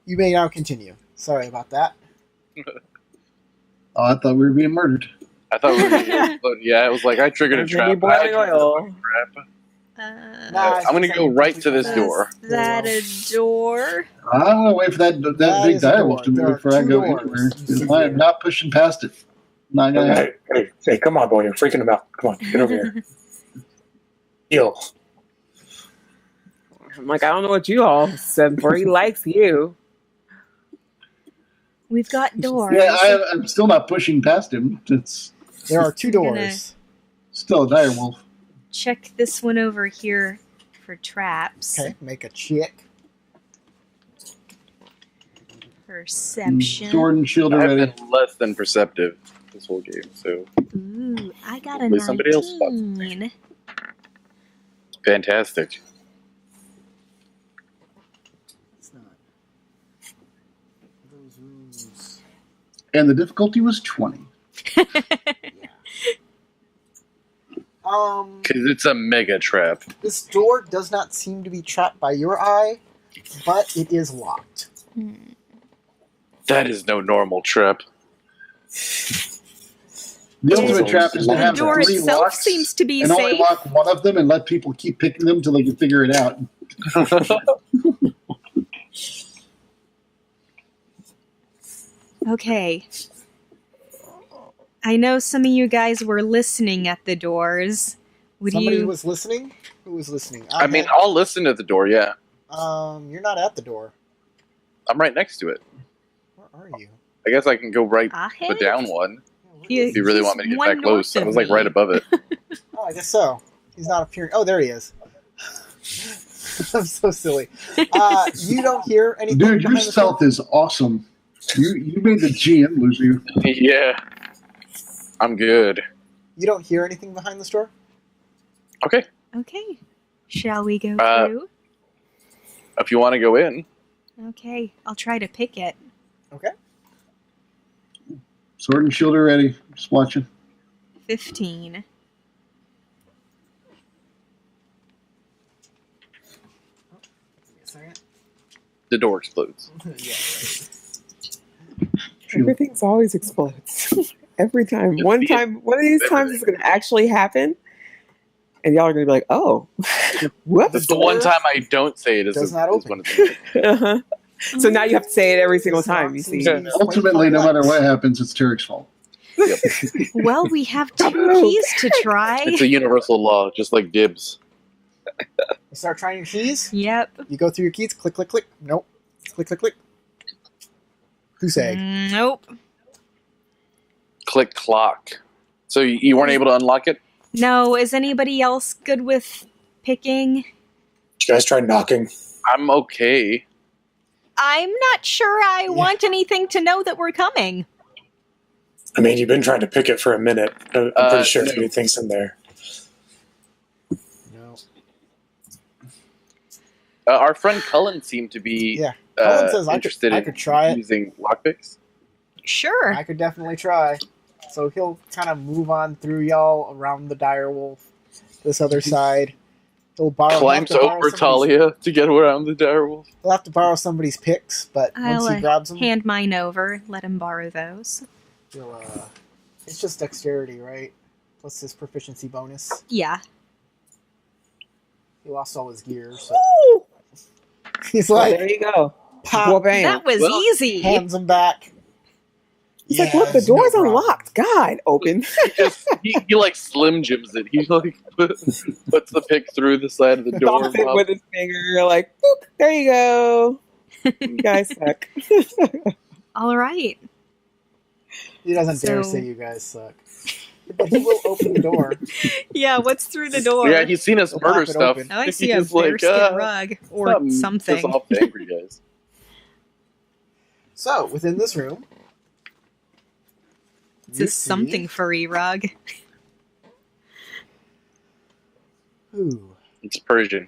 You may now continue. Sorry about that. Oh, I thought we were being murdered. I thought we were going to explode. Yeah, it was like I triggered a There's trap. any boiling I triggered oil. a trap. Nah, I'm going to go right to this door. Is that a door? I'm going to wait for that big is a direwolf to door. There move are before I two go doors. anywhere. 'Cause I am not pushing past it. Not gonna happen. Hey, come on, boy. You're freaking him out. Come on, get over here. Heal. I'm like, I don't know what you all said for. He likes you. We've got doors. Yeah, I'm still not pushing past him. It's There are two I'm gonna- doors. still a direwolf. Check this one over here for traps. Okay, make a check. Perception. Sword and shield are I've ready. been less than perceptive this whole game, so Ooh, I got a Hopefully somebody else spots 19. fantastic. It's not. Those rooms. And the difficulty was 20. Because it's a mega trap. This door does not seem to be trapped by your eye, but it is locked. That is no normal trap. The ultimate trap is to The have door 3 itself locks seems to be and only safe. lock one of them and let people keep picking them until they can figure it out. Okay. I know some of you guys were listening at the doors. Would Somebody you? was listening? Who was listening? I mean, I'll listen at the door, yeah. You're not at the door. I'm right next to it. Where are you? I guess I can go right Ahead? the down one. He- If you really he's want me to get one that close. north I of was like me. right above it. Oh, I guess so. He's not appearing. Oh, there he is. I'm so silly. You don't hear anything. Dude, your behind the stealth is awesome. You made the GM lose you. Yeah. I'm good. You don't hear anything behind the store? Okay. Okay. Shall we go through? If you want to go in. Okay. I'll try to pick it. Okay. Sword and shield are ready. Just watching. 15. Give me a second. The door explodes. Yeah, Everything's always explodes. Every time. One of these times it's going to actually happen. And y'all are going to be like, oh, whoops. That's the one time I don't say it. Does not open. Uh-huh. So now you have to say it every single time, you see. Ultimately, no matter what happens, it's Tarek's fault. Yep. Well, we have 2 keys to try. It's a universal law, just like dibs. You start trying your keys. Yep. You go through your keys. Click, click, click. Nope. Click, click, click. Goose egg. Nope. Click clock. So you weren't able to unlock it? No, is anybody else good with picking? Did you guys try knocking? I'm okay. I'm not sure I want anything to know that we're coming. I mean, you've been trying to pick it for a minute. I'm pretty sure no. anything's in there. No. Our friend Cullen seemed to be Yeah. Colin says interested I could try in it. using lockpicks. Sure. I could definitely try. So he'll kind of move on through y'all around the direwolf, this other side. He'll Climbs over Talia to get around the direwolf. He'll have to borrow somebody's picks, but I'll once he grabs them, hand mine over. Let him borrow those. he'll, it's just dexterity, right? Plus his proficiency bonus. Yeah. He lost all his gear, so Woo! he's Well, like, there you go. pop, Well, bam. That was easy. hands him back. He's like, look, the Yes, door's no problem. unlocked. God, open. He like Slim Jims it. He like puts the pick through the side of the door. Stomps it with his finger, like, boop, there you go. You guys suck. All right. He doesn't dare So- say you guys suck. But he will open the door. Yeah, what's through the door? Yeah, he's seen us We'll murder pop it stuff. open. Oh, I see a He's like, bearskin rug or something. Piss off the angry guys. So, within this room, It's you a see- something furry rug. Ooh. It's Persian.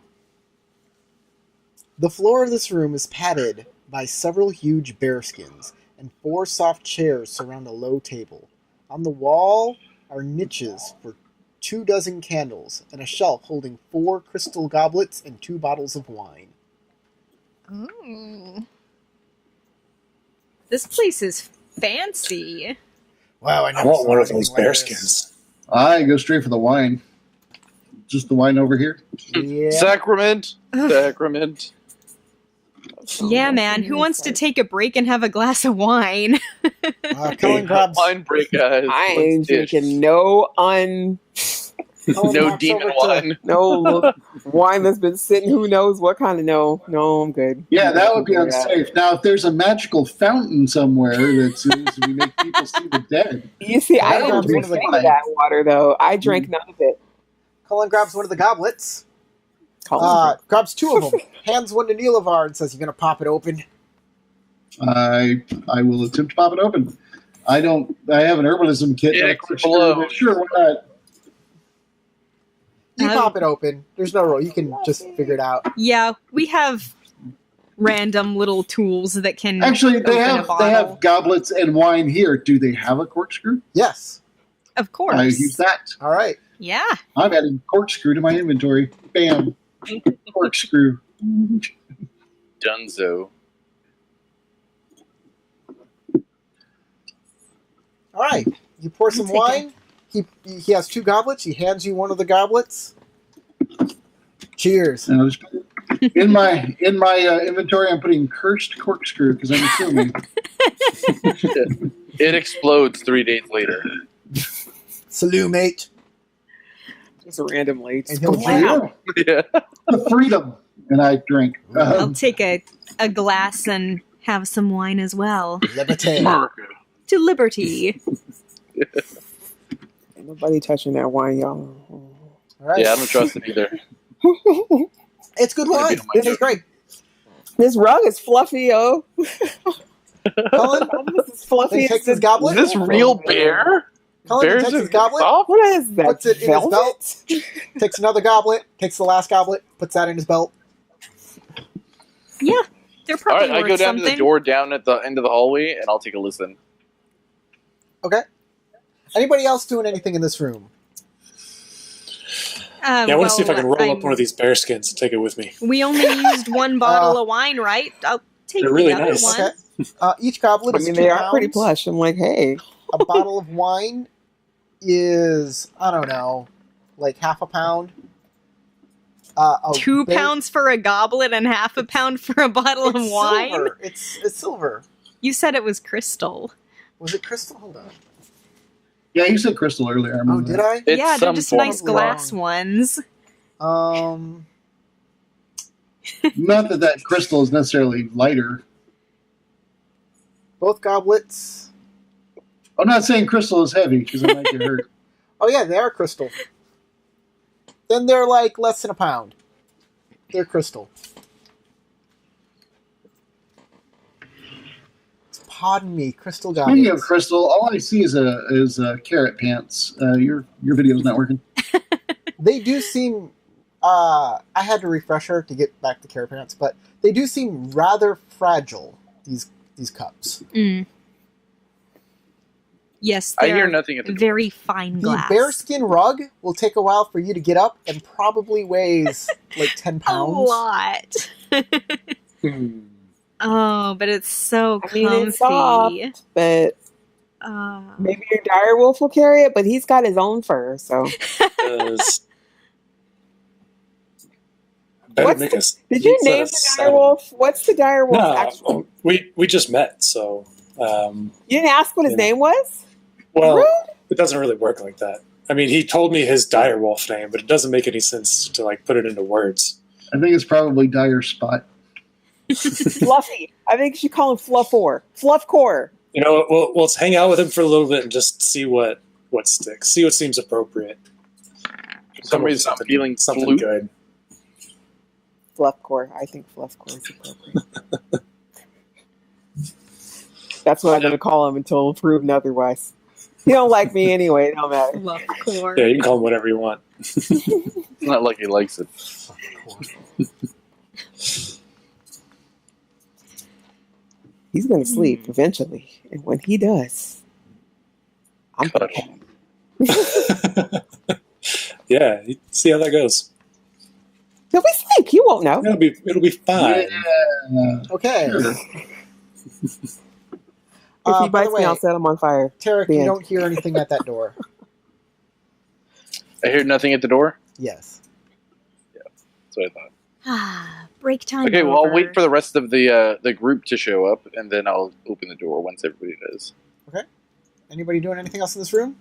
The floor of this room is padded by several huge bearskins, and 4 soft chairs surround a low table. On the wall are niches for 24 candles, and a shelf holding 4 crystal goblets and 2 bottles of wine. Ooh. This place is fancy. Wow, I I never want saw one of anything those like this. bearskins. I go straight for the wine. Just the wine over here. Yeah. Sacrament. Ugh. Sacrament. Yeah, man. Who wants to take a break and have a glass of wine? Colin grabs, Wine break, guys. I Let's ain't dish. drinking no Colin No walks demon over to- wine. no wine that's been sitting who knows what kind of no. No, I'm good. Yeah, that would be Yeah. unsafe. Now, if there's a magical fountain somewhere that says we make people see the dead, You see, I That didn't grabs drink one of the any of that water though. I drank none of it. Colin grabs one of the goblets, Colin. grabs 2 of them, hands one to Neelavar, and says, "You gonna pop it open?" I will attempt to pop it open. I have an herbalism kit. Yeah, That's for explode. sure, why not? You Um, pop it open. There's no rule. You can just figure it out. Yeah, we have random little tools that can Actually, they open a have bottle. goblets and wine here. Do they have a corkscrew? Yes. Of course. I use that. All right. Yeah. I'm adding corkscrew to my inventory. Bam. Corkscrew. Dunzo. All right. You pour some wine. He has 2 goblets. He hands you one of the goblets. Cheers. And I'll just put it in my inventory. I'm putting cursed corkscrew because I'm assuming. It explodes 3 days later. Salute, mate. Just randomly. And he'll Wow. drink. Yeah. The freedom, and I drink. I'll take a glass and have some wine as well. Liberté. America. To liberty. Ain't nobody touching that wine, y'all. All right. Yeah, I don't trust it either. It's good wine. Maybe I might This is do. great. This rug is fluffy, yo. Colin This is fluffy. then takes his Is goblet. this real bear? Colin then Bears takes are his goblet, soft? What is that? puts it in his velvet? belt, takes another goblet, takes the last goblet, puts that in his belt. Yeah, they're All probably right, I worth go down to something. the door down at the end of the hallway, and I'll take a listen. Okay. Anybody else doing anything in this room? Yeah, I want to see if I can roll up one of these bear skins and take it with me. We only used one bottle of wine, right? I'll take They're really the other nice. one. Okay. Each goblet I is mean, 2 they pounds. are pretty plush. I'm like, hey. A bottle of wine is, I don't know, like half a pound. 2 pounds for a goblet and half a pound for a bottle of wine? Silver. It's silver. You said it was crystal. Was it crystal? Hold on. Yeah, you said crystal earlier. I remember Oh, did that. I? It's Yeah, they're some just form nice of glass wrong. ones. Not that crystal is necessarily lighter. Both goblets. I'm not saying crystal is heavy because I might get hurt. Oh yeah, they are crystal. Then they're like less than a pound. They're crystal. Pardon me, crystal goblets. Speaking of crystal, all I see is carrot pants. Your video's not working. They do seem. I had to refresh her to get back to carrot pants, but they do seem rather fragile. These cups. Mm. Yes, I they're hear nothing at the door. very fine The glass. bearskin rug will take a while for you to get up, and probably weighs like 10 A pounds. lot. Oh, but it's so I comfy. mean, it's soft, but Oh. maybe your dire wolf will carry it, but he's got his own fur, so. Did you name the dire wolf? What's the dire wolf actual? No, we just met, so. You didn't ask what his Yeah. name was? Well, Rude. it doesn't really work like that. I mean, he told me his dire wolf name, but it doesn't make any sense to like put it into words. I think it's probably dire spot. Fluffy. I think you should call him Fluffor. Fluffcore. You know, we'll hang out with him for a little bit and just see what sticks. See what seems appropriate. For some reason, I'm feeling something flute. good. Fluffcore. I think Fluffcore is appropriate. That's what I'm going to call him until proven otherwise. He don't like me anyway. It don't matter. Fluffcore. Yeah, you can call him whatever you want. It's not like he likes it. He's going to sleep eventually. And when he does, I'm going to Yeah, see how that goes. He'll be asleep. He won't know. It'll be fine. Yeah. Okay. Sure. If he by the bites way, me, I'll set him on fire. Tarek, The you end. don't hear anything at that door. I hear nothing at the door. Yes. That's what I thought. Ah, break time. Okay, well, I'll over. wait for the rest of the group to show up, and then I'll open the door once everybody does. Anybody doing anything else in this room?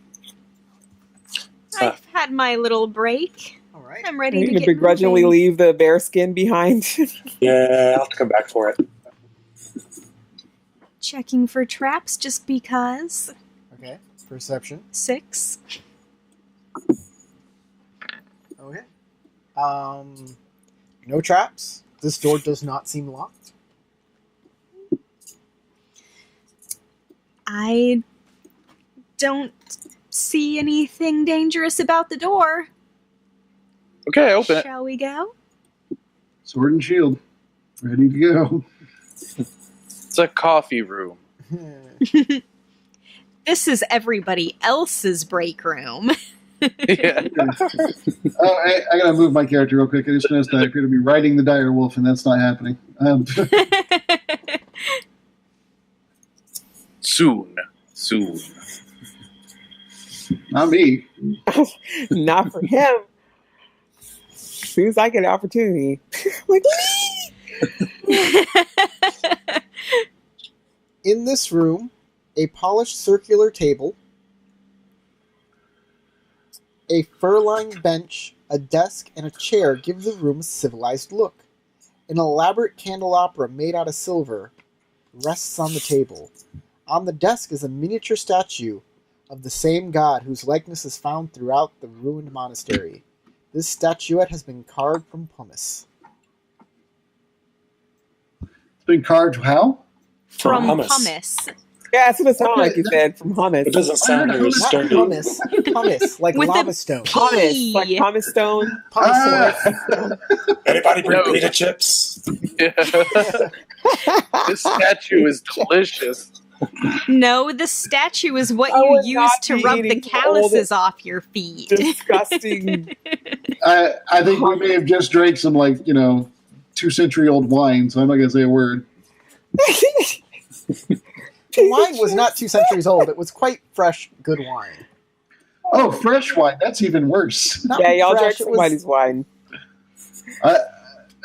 I've had my little break. All right. I'm Are ready you to going get to begrudgingly moving. leave the bear skin behind? Yeah, I'll have to come back for it. Checking for traps just because. Okay. Perception. 6. Okay. No traps. This door does not seem locked. I don't see anything dangerous about the door. Okay, I open it. Shall we go? Sword and shield. Ready to go. It's a coffee room. This is everybody else's break room. Yeah. Oh, I gotta move my character real quick. I just noticed that I appear to be riding the dire wolf, and that's not happening. Soon. Not me. Not for him. As soon as I get an opportunity. Like, In this room, a polished circular table, a fur-lined bench, a desk, and a chair give the room a civilized look. An elaborate candelabra made out of silver rests on the table. On the desk is a miniature statue of the same god whose likeness is found throughout the ruined monastery. This statuette has been carved from pumice. It's been carved how? From hummus. hummus. Yeah, that's what it sounded like you said, from hummus. It doesn't sound very Not sturdy. pumice. Pumice, like With lava a stone. Pumice, like pumice stone. Pumice. Anybody bring No. pita chips? This statue is delicious. No, the statue is what I you would use not to be rub the eating calluses off your feet. Disgusting. I think we may have just drank some 2-century-old wine, so I'm not going to say a word. The wine was not 2 centuries old. It was quite fresh, good wine. Oh, fresh wine. That's even worse. Not Yeah, y'all drank fresh, it was- somebody's wine.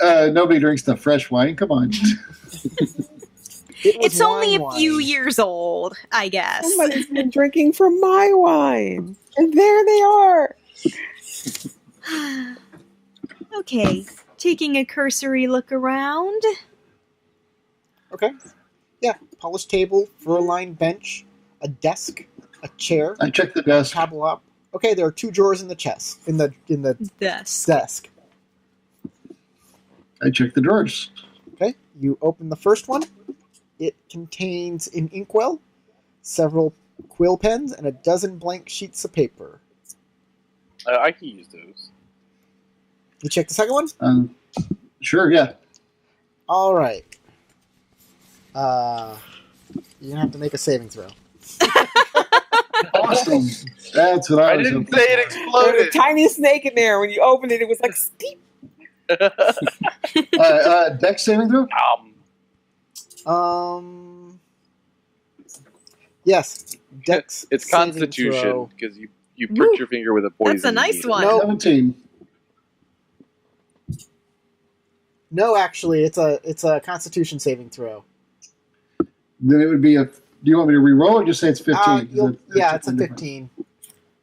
Nobody drinks the fresh wine. Come on. It was It's only a wine. few years old, I guess. Somebody's been drinking from my wine. And there they are. Okay, taking a cursory look around. Okay. Yeah, polished table, fur-lined bench, a desk, a chair, I checked the desk. table up. Okay, there are 2 drawers in the chest, in the This. desk. I checked the drawers. Okay, you open the first one. It contains an inkwell, several quill pens, and a dozen blank sheets of paper. I can use those. You check the second one? Sure, yeah. All right. You're gonna have to make a saving throw. Awesome. That's what I I was didn't hoping say it for. There was a exploded. tiny snake in there. When you opened it, it was like steep. Dex saving throw? Yes. Dex. It's saving Constitution throw. because you pricked your finger with a poison. That's a nice needle. one. No. 17. No, actually, it's a Constitution saving throw. Then it would be a. Do you want me to re-roll or just say it's 15? Yeah, it's a 15. It's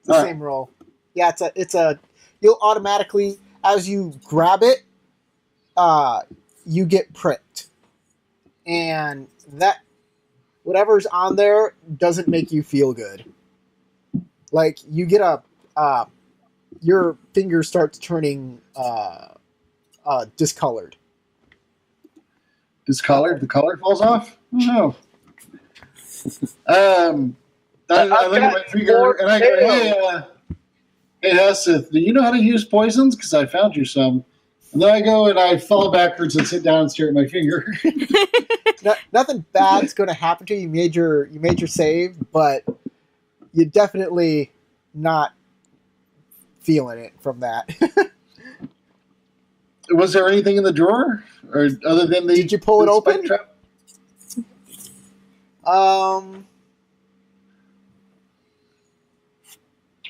the same roll. Yeah, it's a. You'll automatically, as you grab it, you get pricked, and that whatever's on there doesn't make you feel good. Like you get your finger starts turning discolored. Discolored? The color falls off? No. I look at my finger and I go, hey, Heseth, do you know how to use poisons? Because I found you some. And then I go and I fall backwards and sit down and stare at my finger. Nothing bad's going to happen to you. You made your save, but you're definitely not feeling it from that. Was there anything in the drawer? Or other than the. Did you pull it the open? spike trap?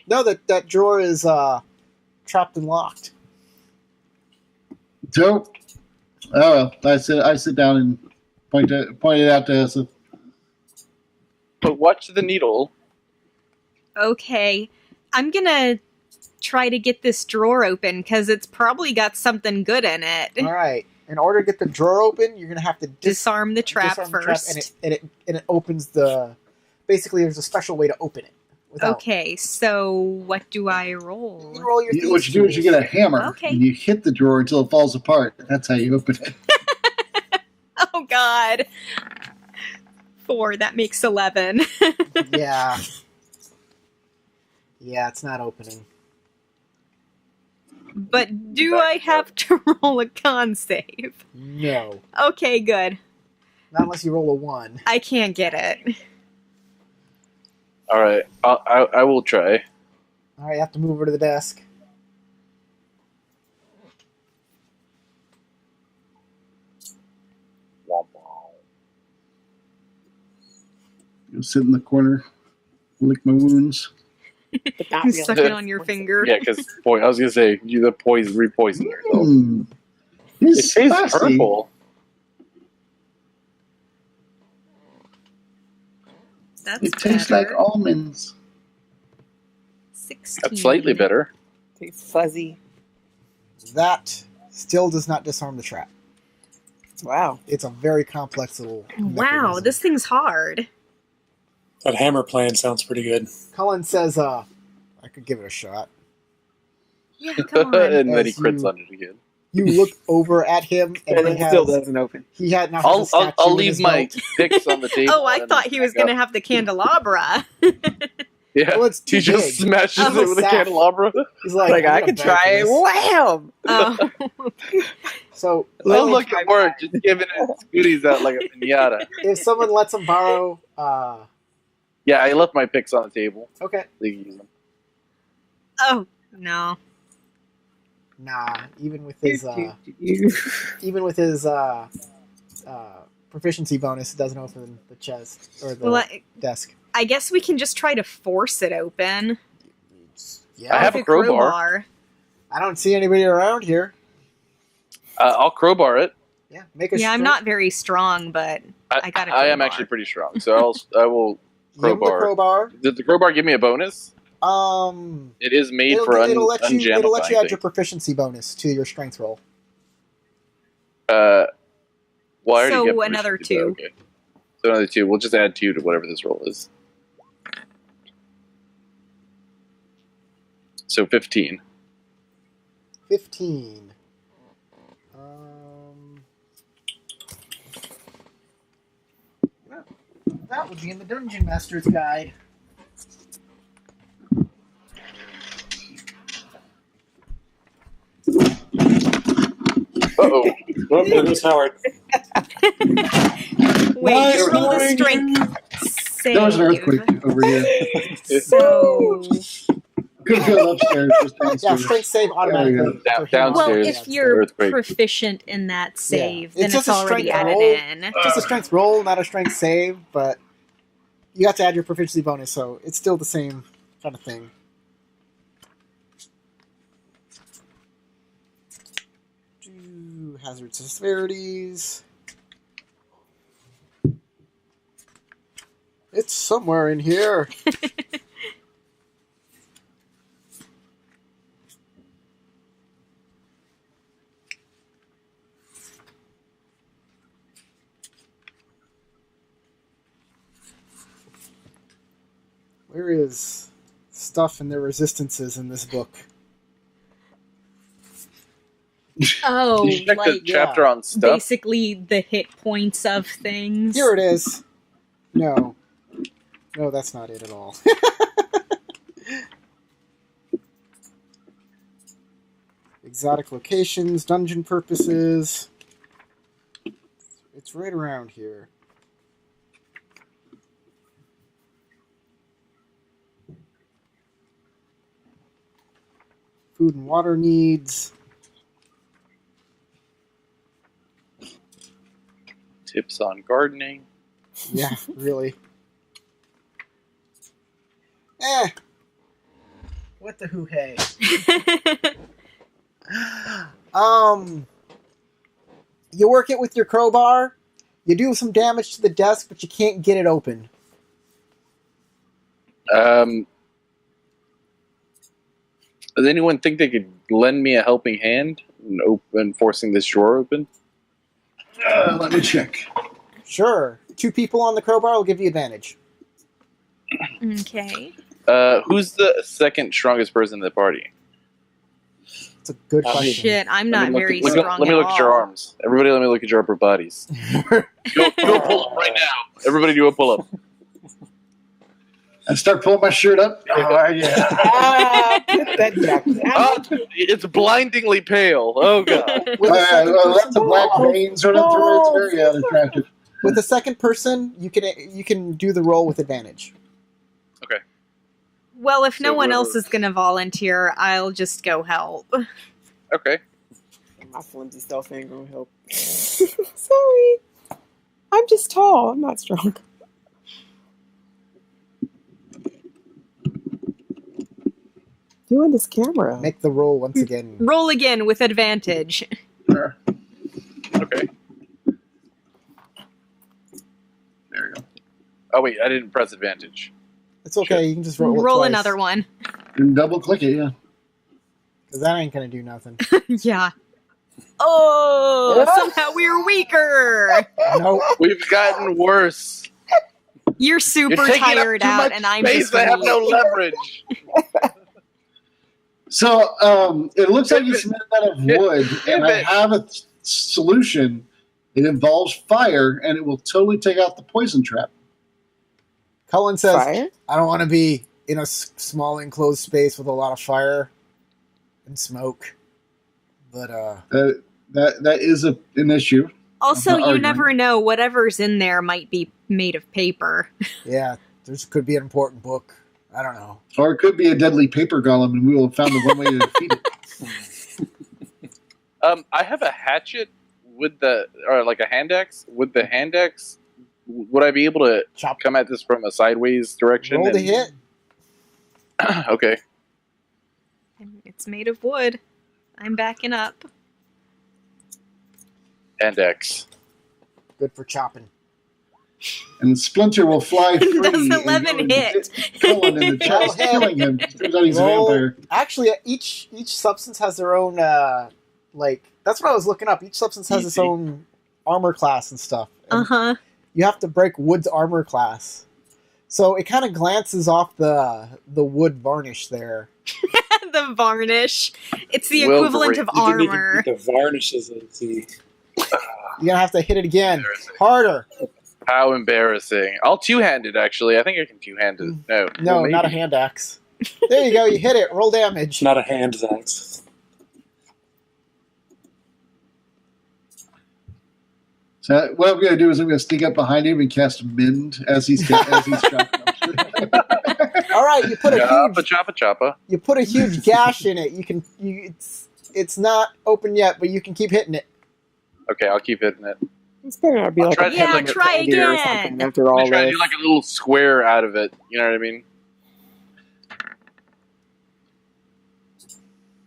No, that drawer is trapped and locked. Dope. Oh well, I sit down and point it out to Heseth. But watch the needle. Okay, I'm gonna try to get this drawer open because it's probably got something good in it. All right. In order to get the drawer open, you're gonna have to Disarm the trap disarm the first. and it opens the. Basically, there's a special way to open it. Okay, so what do I roll? You roll your What you do is you get a hammer Okay. and you hit the drawer until it falls apart. That's how you open it. Oh God. 4, that makes 11. Yeah. Yeah, it's not opening. But do I have to roll a con save? No. Okay, good. Not unless you roll a 1. I can't get it. All right, I will try. All right, you have to move over to the desk. Go sit in the corner, lick my wounds. Suck it on your finger. Yeah, because I was gonna say you the repoison yourself. It It's tastes spicy. purple. That's It tastes better. like almonds. 16. That's slightly better. Tastes fuzzy. That still does not disarm the trap. Wow. It's a very complex little. Wow, mechanism. this thing's hard. That hammer plan sounds pretty good. Colin says, "I could give it a shot." Yeah, come on. And then he As crits you- on it again. You look over at him, and And it still doesn't open. he had now has a statue I'll in leave his my belt. picks on the table. Oh, I and thought he was back going to up. have the candelabra. Yeah, Well, it's too he just big. smashes Oh, it with a sack. candelabra. He's Like, I'm I gonna could beg try for it. this. Wham! Oh. So I'll look at work, just giving his goodies out like a pinata. if someone lets him borrow, Yeah, I left my picks on the table. okay, They can use them. Oh, no. nah. Even with his proficiency bonus, it doesn't open the chest or the Well, desk. I guess we can just try to force it open. Yeah, I have With a crowbar. I don't see anybody around here. I'll crowbar it. Yeah, make a. Yeah, I'm strength- not very strong, but I got a I am crowbar. actually pretty strong, so I will Give him the crowbar. crowbar. Did the crowbar give me a bonus? It is made It'll, for it'll let you. It'll let you add unjammifying your proficiency bonus to your strength roll. well, I already So get another proficiency, 2. but okay. So another 2. We'll just add 2 to whatever this roll is. So 15. 15. That would be in the Dungeon Master's Guide. Uh-oh. Oh, there goes Howard. Wait, you Nice rolled a knowing strength save. There was an earthquake over here. So, Could feel upstairs, just Yeah, downstairs. strength save automatically. Down- for him. downstairs. well, Upstairs. if you're Earthquake. proficient in that save, Yeah. then It's it's, just a already strength added roll. in. Just a strength roll, not a strength save, but you have to add your proficiency bonus, so it's still the same kind of thing. Hazards and severities. It's somewhere in here. Where is stuff and their resistances in this book? Oh, Did you check the like chapter on stuff? basically the hit points of things. Here it is. No. No, that's not it at all. Exotic locations, dungeon purposes. It's right around here. Food and water needs. Tips on gardening. Yeah, really. What the hoo-hey? You work it with your crowbar. You do some damage to the desk, but you can't get it open. Does anyone think they could lend me a helping hand in forcing this drawer open? Let me check. Sure. 2 people on the crowbar will give you advantage. Okay. Who's the second strongest person in the party? It's a good Oh, question. Shit, I'm not very Let strong me at look at your all. arms. Everybody, let me look at your upper bodies. Do a pull up right now. Everybody, do a pull up. And start pulling my shirt up. Oh, yeah. Put that jacket down. Oh, it's blindingly pale. Oh god. With the second Well, that's person, the black veins running through it. It's very attractive. with the second person, you can do the roll with advantage. Okay. Well, if no So one whoever- else is going to volunteer, I'll just go help. Okay. My flimsy self ain't gonna help. Sorry. I'm just tall. I'm not strong. Doing this camera. Make the roll once again. Roll again with advantage. There. Okay. There we go. Oh wait, I didn't press advantage. It's okay. You can just roll it Roll twice, another one. And double click it, yeah. because that ain't gonna do nothing. Yeah. Oh, somehow we're weaker. Nope. We've gotten worse. You're super You're taking tired up too out, much and I'm space. just I have no weak. leverage. So it looks like it's made out of wood, and I have a solution. It involves fire, and it will totally take out the poison trap. Colin says, Fire? I don't want to be in a small enclosed space with a lot of fire and smoke. But that is an issue. Also, I'm not you arguing. never know. Whatever's in there might be made of paper. yeah, there could be an important book. I don't know. Or it could be a deadly paper golem, and we will have found the one way to defeat it. I have a hatchet or like a hand axe. With the hand axe, would I be able to come at this from a sideways direction? Roll to hit. Okay. It's made of wood. I'm backing up. Hand axe. Good for chopping. And the splinter will fly free. Does and 11 go and hit? Cullen in the chest, killing him. Turns out he's a Roll. vampire. Actually, each substance has their own, that's what I was looking up. Each substance has its own armor class and stuff. And Uh-huh. you have to break wood's armor class. So it kind of glances off the wood varnish there. The varnish. It's the Well, equivalent of You didn't even armor. get the varnishes of the. You're going to have to hit it again. Harder. How embarrassing. I'll two-hand it, actually. I think I can two-hand it. No. No, Well, not a maybe. hand axe. There you go. You hit it. Roll damage. It's not a hand axe. So what I'm going to do is I'm going to sneak up behind him and cast Mend as he's chopping up. All right, you put a Choppa. you put a huge gash in it. It's not open yet, but you can keep hitting it. Okay, I'll keep hitting it. It's better not be I'll like try a to- Yeah, peppermint try candy or again. something after I'm all trying to this. do like a little square out of it. You know what I mean?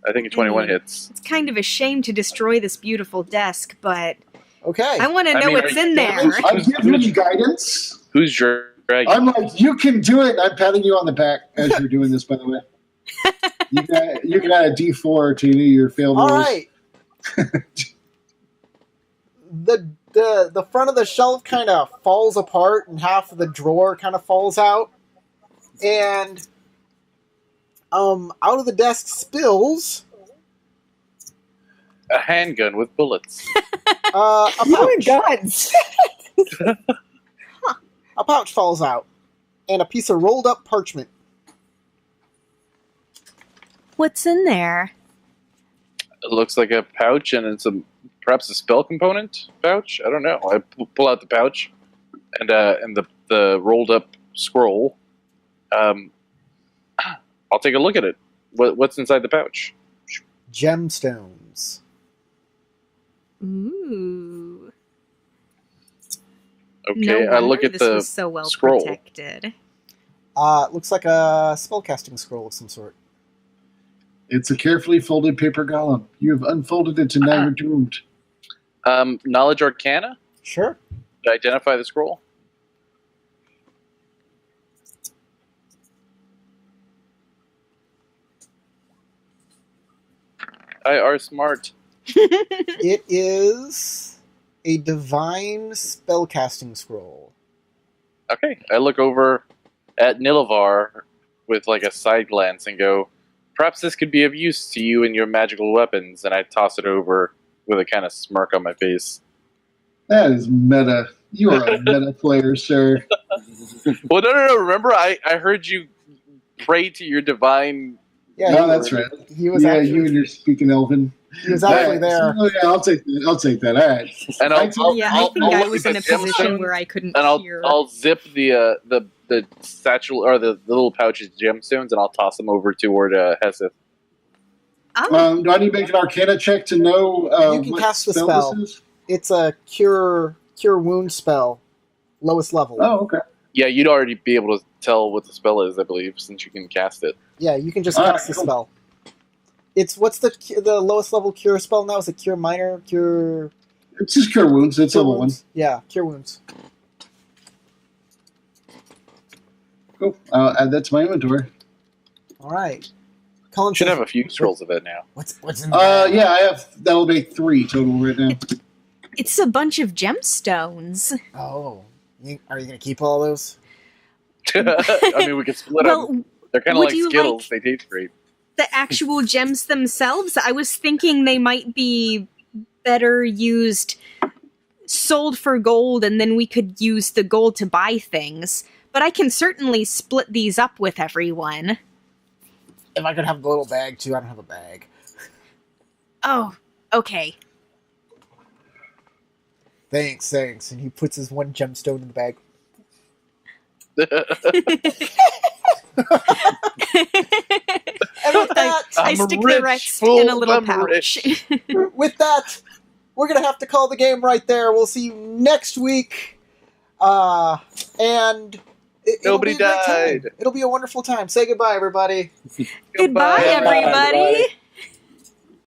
I think a 21 hits. It's kind of a shame to destroy this beautiful desk, but Okay. I want to I know mean, what's in there. I'm giving you guidance. Who's dragging? I'm like, you can do it. I'm patting you on the back as you're doing this, by the way. You can add a D4 to your failed All rolls. right. The front of the shelf kind of falls apart, and half of the drawer kind of falls out, and out of the desk spills A handgun with bullets. a Oh pouch. my gods! A pouch falls out, and a piece of rolled up parchment. What's in there? It looks like a pouch, and it's perhaps a spell component pouch. I don't know. I pull out the pouch and the rolled up scroll. I'll take a look at it. What's inside the pouch? Gemstones. Ooh. Okay, No I look wonder at this the was so well scroll. protected. It looks like a spellcasting scroll of some sort. It's a carefully folded paper golem. You have unfolded it, and now you're doomed. Knowledge Arcana Sure. to identify the scroll. I are smart. It is a divine spellcasting scroll. Okay, I look over at Nilavar with like a side glance and go, perhaps this could be of use to you and your magical weapons, and I toss it over with a kind of smirk on my face. That is meta. You are a meta player, sir. Well, no. Remember, I heard you pray to your divine... Yeah, No, that's right. he was Yeah, actually you and your speaking Elven. he was actually there. Oh, yeah, I'll take that. I'll take that. All right. And I think I look was at in a the position gemstone, where I couldn't and hear. I'll zip the satchel or the little pouches gemstones, and I'll toss them over toward Heseth. Oh, Do I need to make an Arcana check to know You can what cast the spell spell. this is? It's a cure wound spell, lowest level. Oh, okay. Yeah, you'd already be able to tell what the spell is, I believe, since you can cast it. Yeah, you can just All cast right, the cool. spell. It's what's the lowest level cure spell now? Is it cure minor? Cure It's just cure wounds. It's cure level wounds? Yeah, cure wounds. one. Cool. I'll add that to my inventory. All right. Colin Should says, have a few scrolls of it now. What's in there? Yeah, I have. That'll make 3 total right now. it's a bunch of gemstones. Oh, are you gonna keep all those? I mean, we could split them. Well, They're kind of would like you Skittles. They taste great. the actual gems themselves. I was thinking they might be better used, sold for gold, and then we could use the gold to buy things. But I can certainly split these up with everyone. If I could have the little bag too, I don't have a bag. Oh, okay. Thanks. And he puts his one gemstone in the bag. And with that, I stick the rest in a little pouch. with that, we're gonna have to call the game right there. We'll see you next week. And it'll Nobody be a great time. died. It'll be a wonderful time. Say goodbye, everybody. Goodbye, everybody.